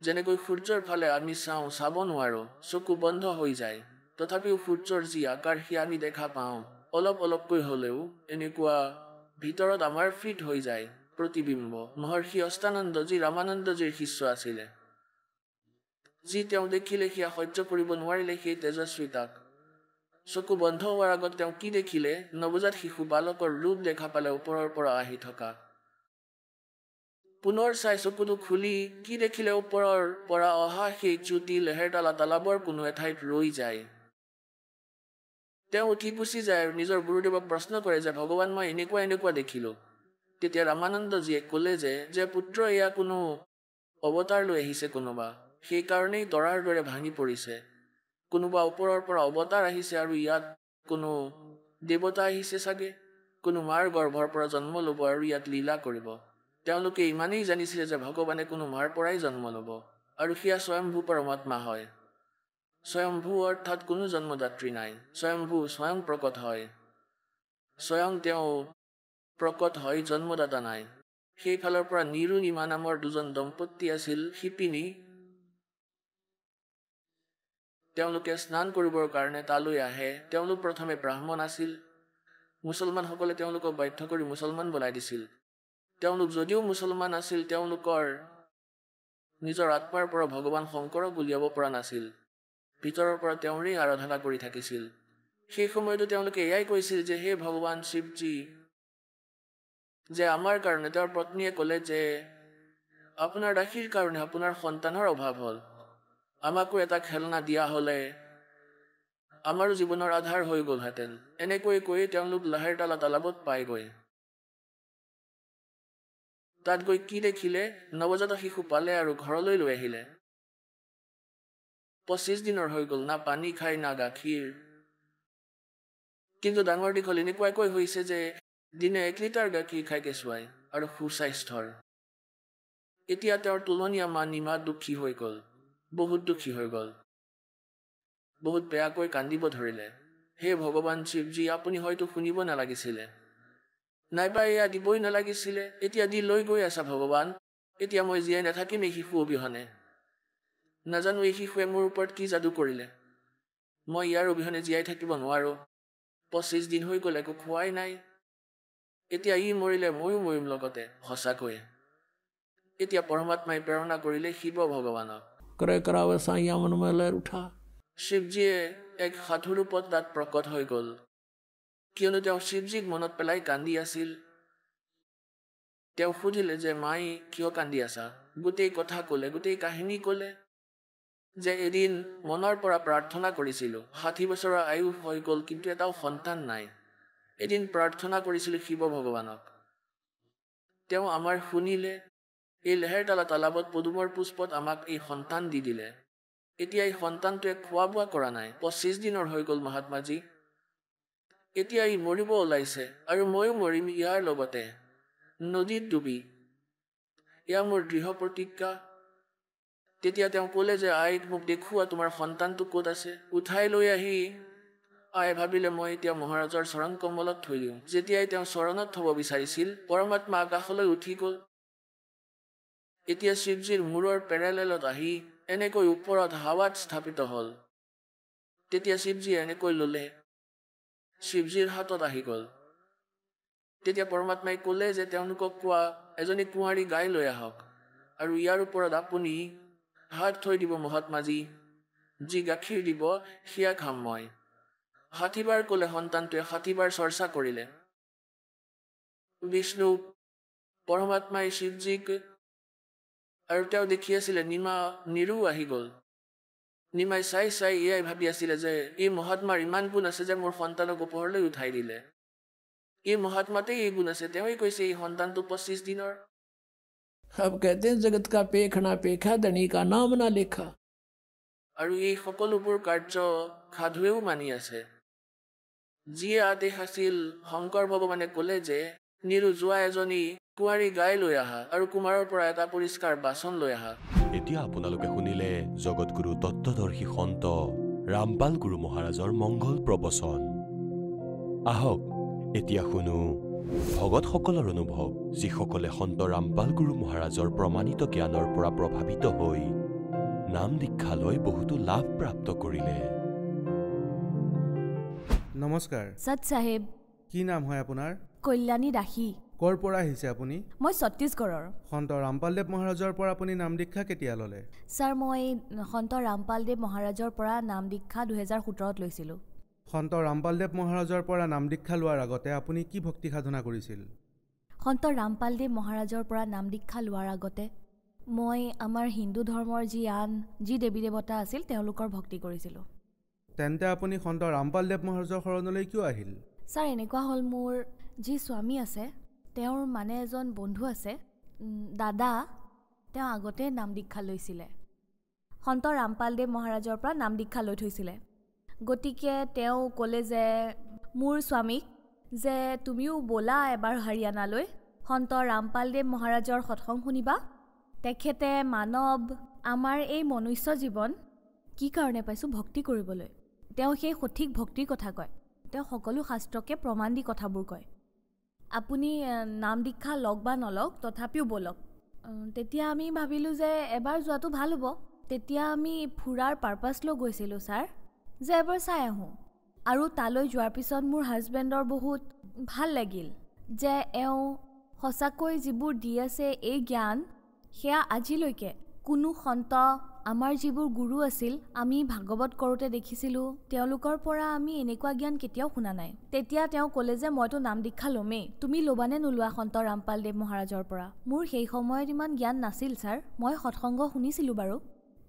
যেনেকৈ সূৰ্যৰ ফালে আমি চাব নোৱাৰো চকু বন্ধ হৈ যায় তথাপিও সূৰ্যৰ যি আকাৰ সি আমি দেখা পাওঁ অলপ অলপকৈ হলেও এনেকুৱা ভিতৰত আমাৰ ফিট হৈ যায় প্ৰতিবিম্ব মহৰ্ষি অষ্টানন্দ যি ৰামানন্দজীৰ শিষ্য আছিলে যি তেওঁ দেখিলে সেয়া সহ্য কৰিব নোৱাৰিলে সেই তেজস্বিতাক চকু বন্ধ হোৱাৰ আগত তেওঁ কি দেখিলে নৱজাত শিশু বালকৰ ৰূপ দেখা পালে ওপৰৰ পৰা আহি থকা পুনৰ চাই চকুটো খুলি কি দেখিলে ওপৰৰ পৰা অহা সেই চ্যুতি লেহেৰতলা তালাবৰ কোনো এঠাইত ৰৈ যায় তেওঁ উঠি গুচি যায় আৰু নিজৰ গুৰুদেৱক প্ৰশ্ন কৰে যে ভগৱান মই এনেকুৱা দেখিলো তেতিয়া ৰামানন্দজীয়ে ক'লে যে পুত্ৰ এয়া কোনো অৱতাৰ লৈ আহিছে কোনোবা সেইকাৰণেই তৰাৰ দৰে ভাঙি পৰিছে কোনোবা ওপৰৰ পৰা অৱতাৰ আহিছে আৰু ইয়াত কোনো দেৱতা আহিছে চাগে কোনো মাৰ গৰ্ভৰ পৰা জন্ম ল'ব আৰু ইয়াত লীলা কৰিব তেওঁলোকে ইমানেই জানিছিলে যে ভগৱানে কোনো মাৰ পৰাই জন্ম ল'ব আৰু সেয়া স্বয়ম্ভূ পৰমাত্মা হয় স্বয়ম্ভূ অৰ্থাৎ কোনো জন্মদাত্ৰী নাই স্বয়ম্ভূ স্বয়ং প্ৰকট হয় স্বয়ং তেওঁ প্ৰকট হয় জন্মদাতা নাই সেইফালৰ পৰা নিৰু নিমা নামৰ দুজন দম্পতি আছিল শিপিনী তেওঁলোকে স্নান কৰিবৰ কাৰণে তালৈ আহে তেওঁলোক প্ৰথমে ব্ৰাহ্মণ আছিল মুছলমানসকলে তেওঁলোকক বাধ্য কৰি মুছলমান বনাই দিছিল তেওঁলোক যদিও মুছলমান আছিল তেওঁলোকৰ নিজৰ আত্মাৰ পৰা ভগৱান শংকৰক উলিয়াব পৰা নাছিল ভিতৰৰ পৰা তেওঁৰেই আৰাধনা কৰি থাকিছিল সেই সময়তো তেওঁলোকে এয়াই কৈছিল যে হে ভগৱান শিৱজী যে আমাৰ কাৰণে তেওঁৰ পত্নীয়ে ক'লে যে আপোনাৰ ৰাশিৰ কাৰণে আপোনাৰ সন্তানৰ অভাৱ হ'ল আমাকো এটা খেলনা দিয়া হ'লে আমাৰো জীৱনৰ আধাৰ হৈ গ'লহেঁতেন এনেকৈ কৈ তেওঁলোক লহেৰতলা তালাবত পায়গৈ তাত গৈ কি দেখিলে নৱজাত শিশু পালে আৰু ঘৰলৈ লৈ আহিলে 25 দিনৰ হৈ গ'ল না পানী খাই না গাখীৰ কিন্তু ডাঙৰ দীঘল এনেকুৱাকৈ হৈছে যে দিনে 1 লিটাৰ গাখীৰ খাই কেঁচুৱাই আৰু সুস্বাস্থ্যৰ এতিয়া তেওঁৰ তুলনীয়া মা নিমা দুখী হৈ গ'ল বহুত দুখী হৈ গ'ল বহুত বেয়াকৈ কান্দিব ধৰিলে হে ভগৱান শিৱজী আপুনি হয়তো শুনিব নালাগিছিলে নাইবা এয়া দিবই নালাগিছিলে এতিয়া দি লৈ গৈ আছা ভগৱান এতিয়া মই জীয়াই নাথাকিম এই শিশু অবিহনে নাজানো এই শিশুৱে মোৰ ওপৰত কি যাদু কৰিলে মই ইয়াৰ অবিহনে জীয়াই থাকিব নোৱাৰোঁ। 25 দিন হৈ গ'ল, একো খোৱাই নাই। এতিয়া ই মৰিলে ময়ো মৰিম লগতে, সঁচাকৈয়ে। এতিয়া পৰমাত্মাই প্ৰেৰণা কৰিলে শিৱ ভগৱানক। करे करावे साइया मन में लहर उठा। শিৱজীয়ে এক সাধু ৰূপত তাত প্ৰকট হৈ গ'ল, কিয়নো তেওঁ শিৱজীক মনত পেলাই কান্দি আছিল। তেওঁ সুধিলে যে মাই কিয় কান্দি আছা? গোটেই কথা ক'লে, গোটেই কাহিনী ক'লে যে এদিন মনৰ পৰা প্ৰাৰ্থনা কৰিছিলোঁ, 60 বছৰৰ আয়ুস হৈ গ'ল কিন্তু এটাও সন্তান নাই। এদিন প্ৰাৰ্থনা কৰিছিলোঁ শিৱ ভগৱানক, তেওঁ আমাৰ শুনিলে। এই লেহেৰতলা তালাবত পদুমৰ পুষ্পত আমাক এই সন্তান দি দিলে। এতিয়া এই সন্তানটোৱে খোৱা বোৱা কৰা নাই, 25 দিনৰ হৈ গ'ল মহাত্মাজী। এতিয়া ই মৰিব ওলাইছে আৰু ময়ো মৰিম ইয়াৰ লগতে, নদীত ডুবি। এয়া মোৰ দৃঢ় প্ৰতিজ্ঞা। তেতিয়া তেওঁ ক'লে যে আইক মোক দেখুওৱা তোমাৰ সন্তানটো ক'ত আছে। উঠাই লৈ আহি আই ভাবিলে মই এতিয়া মহাৰাজৰ চৰণ কমলত থৈ দিওঁ। যেতিয়াই তেওঁ চৰণত থ'ব বিচাৰিছিল, পৰমাত্মা আকাশলৈ উঠি গ'ল। এতিয়া শিৱজীৰ মূৰৰ পেৰেলেলত আহি এনেকৈ ওপৰত হাৱাত স্থাপিত হ'ল। তেতিয়া শিৱজীয়ে এনেকৈ ল'লে, শিৱজীৰ হাতত আহি গ'ল। তেতিয়া পৰমাত্মাই ক'লে যে তেওঁলোকক কোৱা এজনী কুঁৱাৰী গাই লৈ আহক আৰু ইয়াৰ ওপৰত আপুনি হাত থৈ দিব মহাত্মাজী, যি গাখীৰ দিব সেয়া খাম মই। 60 বাৰ ক'লে সন্তানটোৱে, 60 বাৰ চৰ্চা কৰিলে। বিষ্ণু পৰমাত্মাই শিৱজীক আৰু তেওঁ দেখি আছিলে নিৰু আহি গ'ল। নিমাই চাই চাই এয়াই ভাবি আছিলে যে এই মহাত্মাৰ ইমান গুণ আছে যে মোৰ সন্তানক ওপৰলৈ উঠাই দিলে। এই মহাত্মাতেই এই গুণ আছে, তেওঁই কৈছে এই সন্তানটো 25 দিনৰ। अब कहते हैं जगत का पेखना पेखा, धनी का नाम ना लेखा। আৰু এই সকলোবোৰ কাৰ্য সাধুৱেও মানি আছে। যিয়ে আদেশ আছিল, শংকৰ ভগৱানে ক'লে যে নিৰু যোৱা এজনী কুঁৱাৰী গাই লৈ আহা আৰু কুমাৰৰ পৰা এটা পৰিষ্কাৰ বাচন লৈ আহা। এতিয়া আপোনালোকে শুনিলে জগতগুৰু তত্ত্বদৰ্শী সন্ত ৰামপাল গুৰু মহাৰাজৰ মংগল প্ৰবচন। আহক এতিয়া শুনো ভগতসকলৰ অনুভৱ, যিসকলে সন্ত ৰামপাল গুৰু মহাৰাজৰ প্ৰমাণিত জ্ঞানৰ পৰা প্ৰভাৱিত হৈ নাম দীক্ষা লৈ বহুতো লাভ প্ৰাপ্ত কৰিলে। নমস্কাৰ। সত সাহেব। কি নাম হয় আপোনাৰ? কল্যাণী দাসী। ক'ৰ পৰা আহিছে আপুনি? মই ছত্তীশগড়ৰ। সন্ত ৰামপালদেৱ মহাৰাজৰ পৰা আপুনি নাম দীক্ষা কেতিয়া ল'লে? ছাৰ, মই সন্ত ৰামপালদেৱ মহাৰাজৰ পৰা নাম দীক্ষা 2017ত লৈছিলোঁ। সন্ত ৰামপালদেৱ মহাৰাজৰ পৰা নাম দীক্ষা লোৱাৰ আগতে আপুনি কি ভক্তি সাধনা কৰিছিল? সন্ত ৰামপালদেৱ মহাৰাজৰ পৰা নাম দীক্ষা লোৱাৰ আগতে মই আমাৰ হিন্দু ধৰ্মৰ যি দেৱী দেৱতা আছিল তেওঁলোকৰ ভক্তি কৰিছিলোঁ। তেন্তে আপুনি সন্ত ৰামপালদেৱ মহাৰাজৰ শৰণলৈ কিয় আহিল? ছাৰ, এনেকুৱা হ'ল, মোৰ যি স্বামী আছে তেওঁৰ মানে এজন বন্ধু আছে, দাদা, তেওঁ আগতে নাম দীক্ষা লৈছিলে, সন্ত ৰামপালদেৱ মহাৰাজৰ পৰা নাম দীক্ষা লৈ থৈছিলে। গতিকে তেওঁ ক'লে যে মোৰ স্বামীক যে তুমিও ব'লা এবাৰ হাৰিয়ানালৈ, সন্ত ৰামপালদেৱ মহাৰাজৰ সৎসং শুনিবা। তেখেতে মানৱ আমাৰ এই মনুষ্য জীৱন কি কাৰণে পাইছোঁ ভক্তি কৰিবলৈ। তেওঁ সেই সঠিক ভক্তিৰ কথা কয়, তেওঁ সকলো শাস্ত্ৰকে প্ৰমাণ দি কথাবোৰ কয়। আপুনি নাম দীক্ষা লওক বা নলওক, তথাপিও ব'লক। তেতিয়া আমি ভাবিলোঁ যে এবাৰ যোৱাটো ভাল হ'ব। তেতিয়া আমি ফুৰাৰ পাৰ্পাছ লৈ গৈছিলোঁ ছাৰ, যে এবাৰ চাই আহোঁ। আৰু তালৈ যোৱাৰ পিছত মোৰ হাজবেণ্ডৰ বহুত ভাল লাগিল যে এওঁ সঁচাকৈ যিবোৰ দি আছে এই জ্ঞান, সেয়া আজিলৈকে কোনো সন্ত, আমাৰ যিবোৰ গুৰু আছিল, আমি ভাগৱত কৰোঁতে দেখিছিলোঁ, তেওঁলোকৰ পৰা আমি এনেকুৱা জ্ঞান কেতিয়াও শুনা নাই। তেতিয়া তেওঁ ক'লে যে মইতো নাম দীক্ষা ল'মেই, তুমি ল'বানে নোলোৱা সন্ত ৰামপালদেৱ মহাৰাজৰ পৰা। মোৰ সেই সময়ত ইমান জ্ঞান নাছিল ছাৰ, মই সৎসংগ শুনিছিলোঁ বাৰু,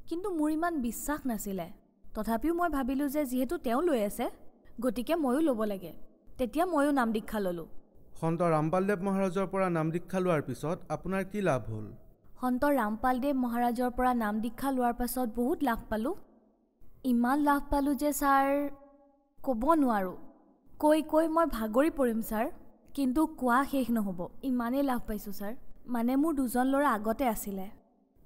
কিন্তু মোৰ ইমান বিশ্বাস নাছিলে। তথাপিও মই ভাবিলোঁ যে যিহেতু তেওঁ লৈ আছে, গতিকে ময়ো ল'ব লাগে। তেতিয়া ময়ো নাম দীক্ষা ল'লোঁ। সন্ত ৰামপালদেৱ মহাৰাজৰ পৰা নাম দীক্ষা লোৱাৰ পিছত আপোনাৰ কি লাভ হ'ল? সন্ত ৰামপালদেৱ মহাৰাজৰ পৰা নাম দীক্ষা লোৱাৰ পাছত বহুত লাভ পালোঁ। ইমান লাভ পালোঁ যে ছাৰ ক'ব নোৱাৰোঁ। কৈ কৈ মই ভাগৰি পৰিম ছাৰ, কিন্তু কোৱা শেষ নহ'ব, ইমানেই লাভ পাইছোঁ ছাৰ। মানে মোৰ 2জন ল'ৰা আগতে আছিলে,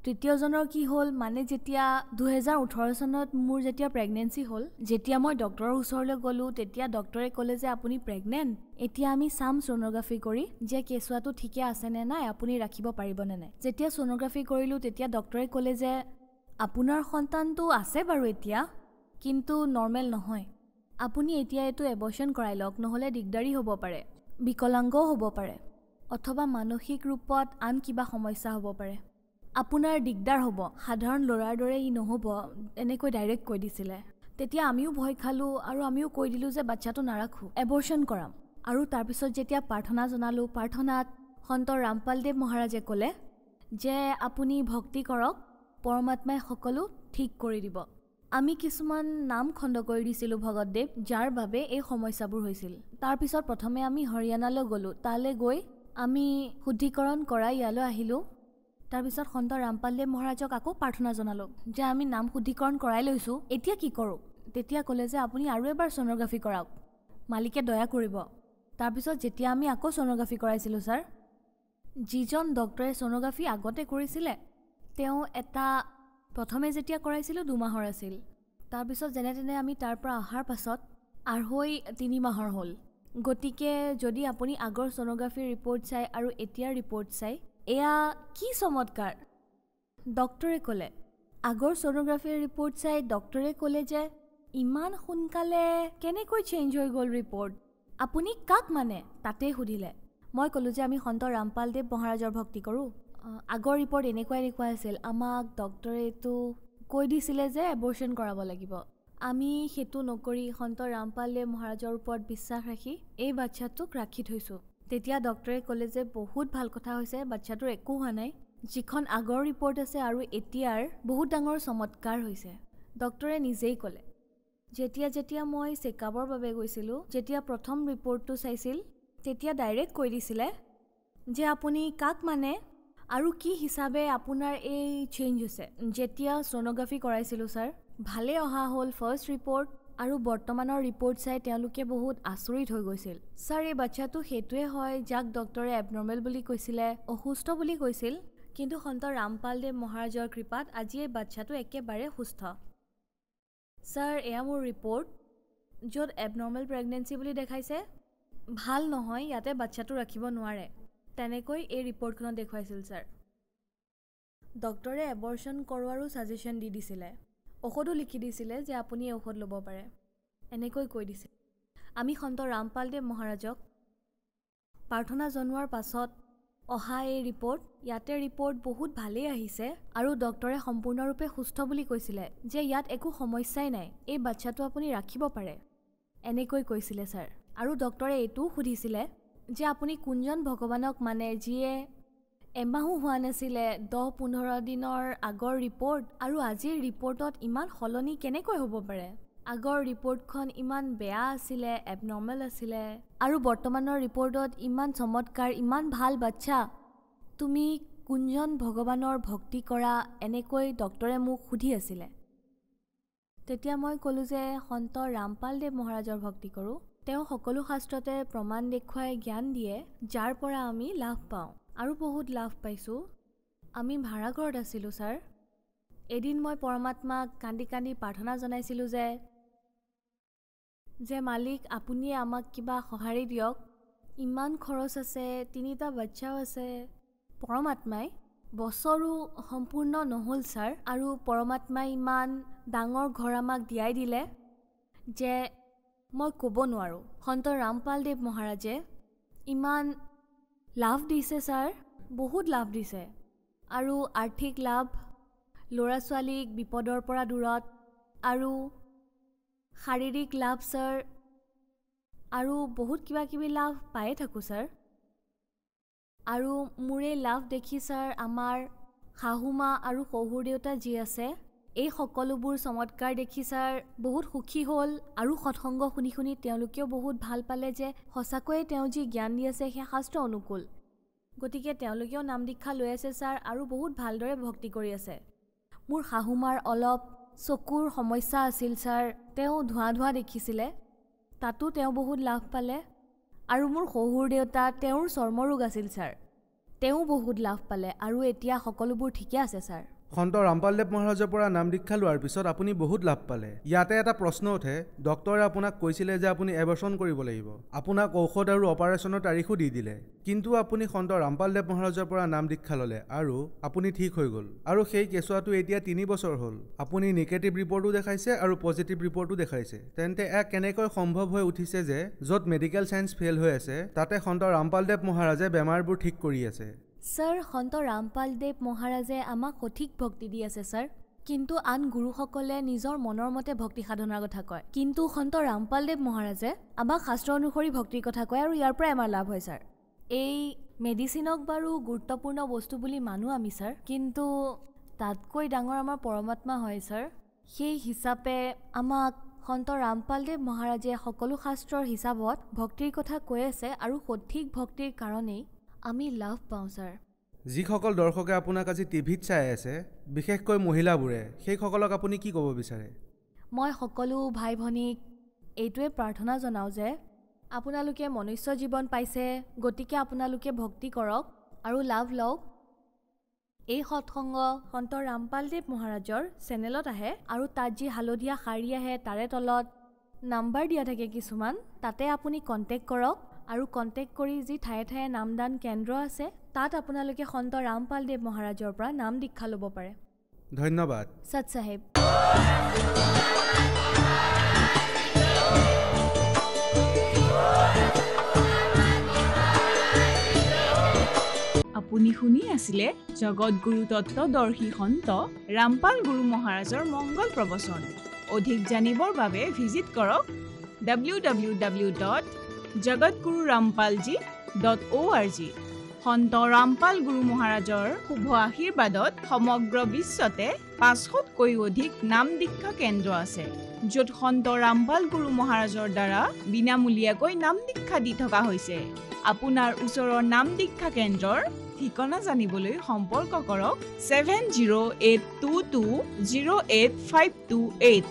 তৃতীয়জনৰ কি হ'ল, মানে যেতিয়া 2018 চনত মোৰ যেতিয়া প্ৰেগনেঞ্চি হ'ল, যেতিয়া মই ডক্টৰৰ ওচৰলৈ গ'লোঁ, তেতিয়া ডক্টৰে ক'লে যে আপুনি প্ৰেগনেণ্ট, এতিয়া আমি চাম ছ'ন'গ্ৰাফি কৰি যে কেঁচুৱাটো ঠিকে আছেনে নাই, আপুনি ৰাখিব পাৰিবনে নাই। যেতিয়া ছ'ন'গ্ৰাফি কৰিলোঁ, তেতিয়া ডক্টৰে ক'লে যে আপোনাৰ সন্তানটো আছে বাৰু এতিয়া, কিন্তু নৰ্মেল নহয়। আপুনি এতিয়া এইটো এবৰ্চন কৰাই লওক, নহ'লে দিগদাৰী হ'ব পাৰে, বিকলাংগও হ'ব পাৰে, অথবা মানসিক ৰূপত আন কিবা সমস্যা হ'ব পাৰে। আপোনাৰ দিগদাৰ হ'ব, সাধাৰণ ল'ৰাৰ দৰে ই নহ'ব, এনেকৈ ডাইৰেক্ট কৈ দিছিলে। তেতিয়া আমিও ভয় খালোঁ আৰু আমিও কৈ দিলোঁ যে বাচ্চাটো নাৰাখোঁ, এবৰ্চন কৰাম। আৰু তাৰপিছত যেতিয়া প্ৰাৰ্থনা জনালোঁ, প্ৰাৰ্থনাত সন্ত ৰামপালদেৱ মহাৰাজে ক'লে যে আপুনি ভক্তি কৰক, পৰমাত্মাই সকলো ঠিক কৰি দিব। আমি কিছুমান নাম খণ্ড কৰি দিছিলোঁ ভগতদেৱ, যাৰ বাবে এই সমস্যাবোৰ হৈছিল। তাৰপিছত প্ৰথমে আমি হৰিয়ানালৈ গ'লোঁ। তালৈ গৈ আমি শুদ্ধিকৰণ কৰাই ইয়ালৈ আহিলোঁ। তাৰপিছত সন্ত ৰামপালদেৱ মহাৰাজক আকৌ প্ৰাৰ্থনা জনালোঁ যে আমি নাম শুদ্ধিকৰণ কৰাই লৈছোঁ, এতিয়া কি কৰোঁ? তেতিয়া ক'লে যে আপুনি আৰু এবাৰ ছ'ন'গ্ৰাফি কৰাওক, মালিকে দয়া কৰিব। তাৰপিছত যেতিয়া আমি আকৌ ছ'ন'গ্ৰাফি কৰাইছিলোঁ ছাৰ, যিজন ডক্টৰে ছ'ন'গ্ৰাফি আগতে কৰিছিলে তেওঁ প্ৰথমে যেতিয়া কৰাইছিলোঁ 2 মাহৰ আছিল। তাৰপিছত যেনে তেনে আমি তাৰ পৰা অহাৰ পাছত 2.5-3 মাহৰ হ'ল। গতিকে যদি আপুনি আগৰ ছ'ন'গ্ৰাফিৰ ৰিপৰ্ট চাই আৰু এতিয়াৰ ৰিপৰ্ট চাই, এয়া কি চমৎকাৰ। ডক্টৰে ক'লে, আগৰ ছ'ন'গ্ৰাফিৰ ৰিপৰ্ট চাই ডক্টৰে ক'লে যে ইমান সোনকালে কেনেকৈ চেঞ্জ হৈ গ'ল ৰিপৰ্ট, আপুনি কাক মানে? তাতেই সুধিলে। মই ক'লোঁ যে আমি সন্ত ৰামপালদেৱ মহাৰাজৰ ভক্তি কৰোঁ, আগৰ ৰিপৰ্ট এনেকুৱা আছিল, আমাক ডক্টৰে এইটো কৈ দিছিলে যে এবৰ্চন কৰাব লাগিব। আমি সেইটো নকৰি সন্ত ৰামপালদেৱ মহাৰাজৰ ওপৰত বিশ্বাস ৰাখি এই বাচ্চাটোক ৰাখি থৈছোঁ। তেতিয়া ডক্টৰে ক'লে যে বহুত ভাল কথা হৈছে, বাচ্চাটোৰ একো হোৱা নাই, যিখন আগৰ ৰিপৰ্ট আছে আৰু এতিয়াৰ বহুত ডাঙৰ চমৎকাৰ হৈছে। ডক্টৰে নিজেই ক'লে, যেতিয়া মই চেকআপৰ বাবে গৈছিলোঁ, যেতিয়া প্ৰথম ৰিপৰ্টটো চাইছিল তেতিয়া ডাইৰেক্ট কৈ দিছিলে যে আপুনি কাক মানে আৰু কি হিচাপে আপোনাৰ এই চেঞ্জ হৈছে। যেতিয়া ছ'ন'গ্ৰাফি কৰাইছিলোঁ ছাৰ, ভালে অহা হ'ল ফাৰ্ষ্ট ৰিপৰ্ট, আৰু বৰ্তমানৰ ৰিপৰ্ট চাই তেওঁলোকে বহুত আচৰিত হৈ গৈছিল। ছাৰ, এই বাচ্চাটো সেইটোৱে হয় যাক ডক্টৰে এবনৰ্মেল বুলি কৈছিলে, অসুস্থ বুলি কৈছিল, কিন্তু সন্ত ৰামপালদেৱ মহাৰাজৰ কৃপাত আজি এই বাচ্চাটো একেবাৰে সুস্থ। ছাৰ, এয়া মোৰ ৰিপৰ্ট, য'ত এবনৰ্মেল প্ৰেগনেঞ্চি বুলি দেখাইছে। ভাল নহয়, ইয়াতে বাচ্চাটো ৰাখিব নোৱাৰে, তেনেকৈ এই ৰিপৰ্টখনত দেখুৱাইছিল ছাৰ। ডক্টৰে এবৰ্চন কৰোৱাৰো ছাজেশ্যন দি দিছিলে, ঔষধো লিখি দিছিলে যে আপুনি এই ঔষধ ল'ব পাৰে, এনেকৈ কৈ দিছিল। আমি সন্ত ৰামপালদেৱ মহাৰাজক প্ৰাৰ্থনা জনোৱাৰ পাছত অহা এই ৰিপৰ্ট, ইয়াতে ৰিপৰ্ট বহুত ভালেই আহিছে আৰু ডক্টৰে সম্পূৰ্ণৰূপে সুস্থ বুলি কৈছিলে যে ইয়াত একো সমস্যাই নাই, এই বাচ্চাটো আপুনি ৰাখিব পাৰে, এনেকৈ কৈছিলে ছাৰ। আৰু ডক্টৰে এইটোও সুধিছিলে যে আপুনি কোনজন ভগৱানক মানে, যিয়ে এমাহো হোৱা নাছিলে 10-15 দিনৰ আগৰ ৰিপৰ্ট আৰু আজিৰ ৰিপৰ্টত ইমান সলনি কেনেকৈ হ'ব পাৰে? আগৰ ৰিপৰ্টখন ইমান বেয়া আছিলে, এবনৰ্মেল আছিলে, আৰু বৰ্তমানৰ ৰিপৰ্টত ইমান চমৎকাৰ, ইমান ভাল বাচ্চা, তুমি কোনজন ভগৱানৰ ভক্তি কৰা? এনেকৈ ডক্টৰে মোক সুধি আছিলে। তেতিয়া মই ক'লোঁ যে সন্ত ৰামপালদেৱ মহাৰাজৰ ভক্তি কৰোঁ। তেওঁ সকলো শাস্ত্ৰতে প্ৰমাণ দেখুৱাই জ্ঞান দিয়ে, যাৰ পৰা আমি লাভ পাওঁ আৰু বহুত লাভ পাইছোঁ। আমি ভাড়াঘৰত আছিলোঁ ছাৰ। এদিন মই পৰমাত্মাক কান্দি কান্দি প্ৰাৰ্থনা জনাইছিলোঁ যে মালিক, আপুনিয়ে আমাক কিবা সঁহাৰি দিয়ক, ইমান খৰচ আছে, 3টা বাচ্চাও আছে। পৰমাত্মাই বছৰো সম্পূৰ্ণ নহ'ল ছাৰ, আৰু পৰমাত্মাই ইমান ডাঙৰ ঘৰ আমাক দিয়াই দিলে যে মই ক'ব নোৱাৰোঁ। সন্ত ৰামপালদেৱ মহাৰাজে ইমান লাভ দিছে ছাৰ, বহুত লাভ দিছে, আৰু আৰ্থিক লাভ, ল'ৰা ছোৱালীক বিপদৰ পৰা দূৰত, আৰু শাৰীৰিক লাভ ছাৰ, আৰু বহুত কিবা কিবি লাভ পায়ে থাকোঁ ছাৰ। আৰু মোৰ এই লাভ দেখি ছাৰ, আমাৰ শাহুমা আৰু শহুৰ দেউতা যি আছে, এই সকলোবোৰ চমৎকাৰ দেখি ছাৰ বহুত সুখী হ'ল, আৰু সৎসংগ শুনি শুনি তেওঁলোকেও বহুত ভাল পালে যে সঁচাকৈয়ে তেওঁ যি জ্ঞান দি আছে সেয়া শাস্ত্ৰ অনুকূল। গতিকে তেওঁলোকেও নাম দীক্ষা লৈ আছে ছাৰ, আৰু বহুত ভালদৰে ভক্তি কৰি আছে। মোৰ শাহুমাৰ অলপ চকুৰ সমস্যা আছিল ছাৰ, তেওঁ ধোঁৱা দেখিছিলে, তাতো তেওঁ বহুত লাভ পালে। আৰু মোৰ শহুৰ দেউতা, তেওঁৰ চৰ্মৰোগ আছিল ছাৰ, তেওঁ বহুত লাভ পালে, আৰু এতিয়া সকলোবোৰ ঠিকে আছে ছাৰ। সন্ত ৰামপালদেৱ মহাৰাজৰ পৰা নাম দীক্ষা লোৱাৰ পিছত আপুনি বহুত লাভ পালে। ইয়াতে এটা প্ৰশ্ন উঠে, ডক্টৰে আপোনাক কৈছিলে যে আপুনি এবৰ্চন কৰিব লাগিব, আপোনাক ঔষধ আৰু অপাৰেশ্যনৰ তাৰিখো দি দিলে, কিন্তু আপুনি সন্ত ৰামপালদেৱ মহাৰাজৰ পৰা নাম দীক্ষা ল'লে আৰু আপুনি ঠিক হৈ গ'ল। আৰু সেই কেঁচুৱাটো এতিয়া 3 বছৰ হ'ল। আপুনি নিগেটিভ ৰিপৰ্টো দেখাইছে আৰু পজিটিভ ৰিপৰ্টো দেখাইছে। তেন্তে কেনেকৈ সম্ভৱ হৈ উঠিছে যে য'ত মেডিকেল চায়েন্স ফেইল হৈ আছে তাতে সন্ত ৰামপালদেৱ মহাৰাজে বেমাৰবোৰ ঠিক কৰি আছে? ছাৰ, সন্ত ৰামপালদেৱ মহাৰাজে আমাক সঠিক ভক্তি দি আছে ছাৰ, কিন্তু আন গুৰুসকলে নিজৰ মনৰ মতে ভক্তি সাধনাৰ কথা কয়। কিন্তু সন্ত ৰামপালদেৱ মহাৰাজে আমাক শাস্ত্ৰ অনুসৰি ভক্তিৰ কথা কয় আৰু ইয়াৰ পৰাই আমাৰ লাভ হয় ছাৰ। এই মেডিচিনক বাৰু গুৰুত্বপূৰ্ণ বস্তু বুলি মানো আমি ছাৰ, কিন্তু তাতকৈ ডাঙৰ আমাৰ পৰমাত্মা হয় ছাৰ। সেই হিচাপে আমাক সন্ত ৰামপালদেৱ মহাৰাজে সকলো শাস্ত্ৰৰ হিচাপত ভক্তিৰ কথা কৈ আছে আৰু সঠিক ভক্তিৰ কাৰণেই আমি লাভ পাওঁ ছাৰ। যিসকল দৰ্শকে আপোনাক আজি টিভিত চাই আছে, বিশেষকৈ মহিলাবোৰে, সেইসকলক আপুনি কি ক'ব বিচাৰে? মই সকলো ভাই ভনীক এইটোৱে প্ৰাৰ্থনা জনাওঁ যে আপোনালোকে মনুষ্য জীৱন পাইছে, গতিকে আপোনালোকে ভক্তি কৰক আৰু লাভ লওক। এই সৎসংগ সন্ত ৰামপালদেৱ মহাৰাজৰ চেনেলত আহে আৰু তাত যি হালধীয়া শাৰী আহে তাৰে তলত নাম্বাৰ দিয়া থাকে কিছুমান, তাতে আপুনি কণ্টেক্ট কৰক আৰু কণ্টেক্ট কৰি যি ঠায়ে ঠায়ে নামদান কেন্দ্ৰ আছে তাত আপোনালোকে সন্ত ৰামপালদেৱ মহাৰাজৰ পৰা নাম দীক্ষা ল'ব পাৰে। ধন্যবাদ। সৎ চাহেব। আপুনি শুনি আছিলে জগতগুৰু তত্ত্বদৰ্শী সন্ত ৰামপাল গুৰু মহাৰাজৰ মংগল প্ৰবচন। অধিক জানিবৰ বাবে ভিজিট কৰক www.jagatgururampalji.org। সন্ত ৰামপাল গুৰু মহাৰাজৰ শুভ আশীৰ্বাদত সমগ্ৰ বিশ্বতে 500তকৈ অধিক নাম দীক্ষা কেন্দ্ৰ আছে, য'ত সন্ত ৰামপাল গুৰু মহাৰাজৰ দ্বাৰা বিনামূলীয়াকৈ নাম দীক্ষা দি থকা হৈছে। আপোনাৰ ওচৰৰ নাম দীক্ষা কেন্দ্ৰৰ ঠিকনা জানিবলৈ সম্পৰ্ক কৰক 7082208528।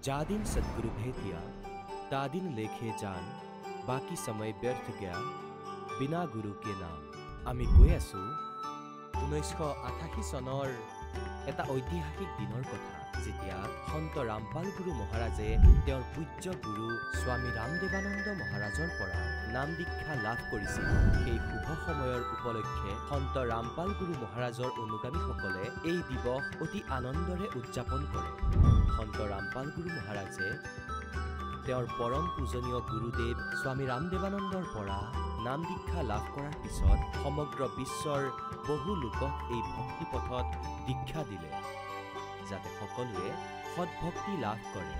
जा दिन सद्गुरु भेटिया ता दिन लेखे जान, बाकी समय व्यर्थ गया बिना गुरु के नाम। আমি কৈ আছো 1988 চনৰ এটা ঐতিহাসিক দিনৰ কথা, যেতিয়া সন্ত ৰামপাল গুৰু মহাৰাজে তেওঁৰ পূজ্য গুৰু স্বামী ৰামদেৱানন্দ মহাৰাজৰ পৰা নাম দীক্ষা লাভ কৰিছিল। সেই শুভ সময়ৰ উপলক্ষে সন্ত ৰামপাল গুৰু মহাৰাজৰ অনুগামীসকলে এই দিৱস অতি আনন্দৰে উদযাপন কৰে। সন্ত ৰামপাল গুৰু মহাৰাজে তেওঁৰ পৰম পূজনীয় গুৰুদেৱ স্বামী ৰামদেৱানন্দৰ পৰা নাম দীক্ষা লাভ কৰাৰ পিছত সমগ্ৰ বিশ্বৰ বহু লোকক এই ভক্তি পথত দীক্ষা দিলে, যাতে সকলোৱে সৎভক্তি লাভ কৰে।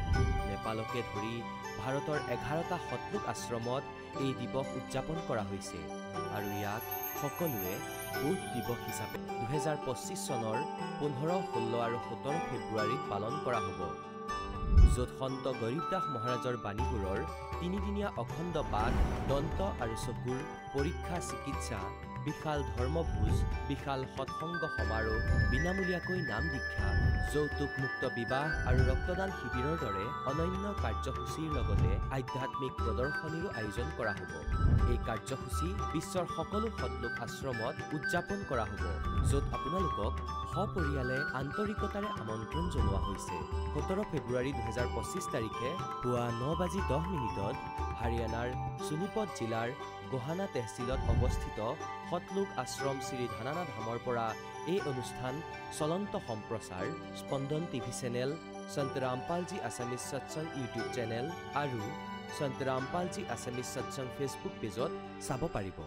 নেপালকে ধৰি ভাৰতৰ 11টা সৎলোক আশ্ৰমত এই দিৱস উদযাপন কৰা হৈছে আৰু ইয়াক সকলোৱে বোধ দিৱস হিচাপে 2025 চনৰ 15, 16 আৰু 17 ফেব্ৰুৱাৰীত পালন কৰা হ'ব, য'ত সন্ত গৰীবদাস মহাৰাজৰ বাণীবোৰৰ 3দিনীয়া অখণ্ড পাঠ, দন্ত আৰু চকুৰ পৰীক্ষা চিকিৎসা, বিশাল ধৰ্মভোজ, বিশাল সৎসংগ সমাৰোহ, বিনামূলীয়াকৈ নাম দীক্ষা, যৌতুকমুক্ত বিবাহ আৰু ৰক্তদান শিবিৰৰ দৰে অনন্য কাৰ্যসূচীৰ লগতে আধ্যাত্মিক প্ৰদৰ্শনীৰো আয়োজন কৰা হ'ব। এই কাৰ্যসূচী বিশ্বৰ সকলো সৎলোক আশ্ৰমত উদযাপন কৰা হ'ব, য'ত আপোনালোকক সপৰিয়ালে আন্তৰিকতাৰে আমন্ত্ৰণ জনোৱা হৈছে। 17 ফেব্ৰুৱাৰী 2025 তাৰিখে পুৱা 9:10 হাৰিয়ানাৰ সোনিপত জিলাৰ গোহানা তহচিলত অৱস্থিত সৎলোক আশ্ৰম শ্ৰী ধানানা ধামৰ পৰা এই অনুষ্ঠান চলন্ত সম্প্ৰচাৰ স্পন্দন টিভি চেনেল, সন্ত ৰামপালজী আছামিজ সৎসংগ ইউটিউব চেনেল আৰু সন্ত ৰামপালজী আছামিজ সৎসংগ ফেচবুক পেজত চাব পাৰিব।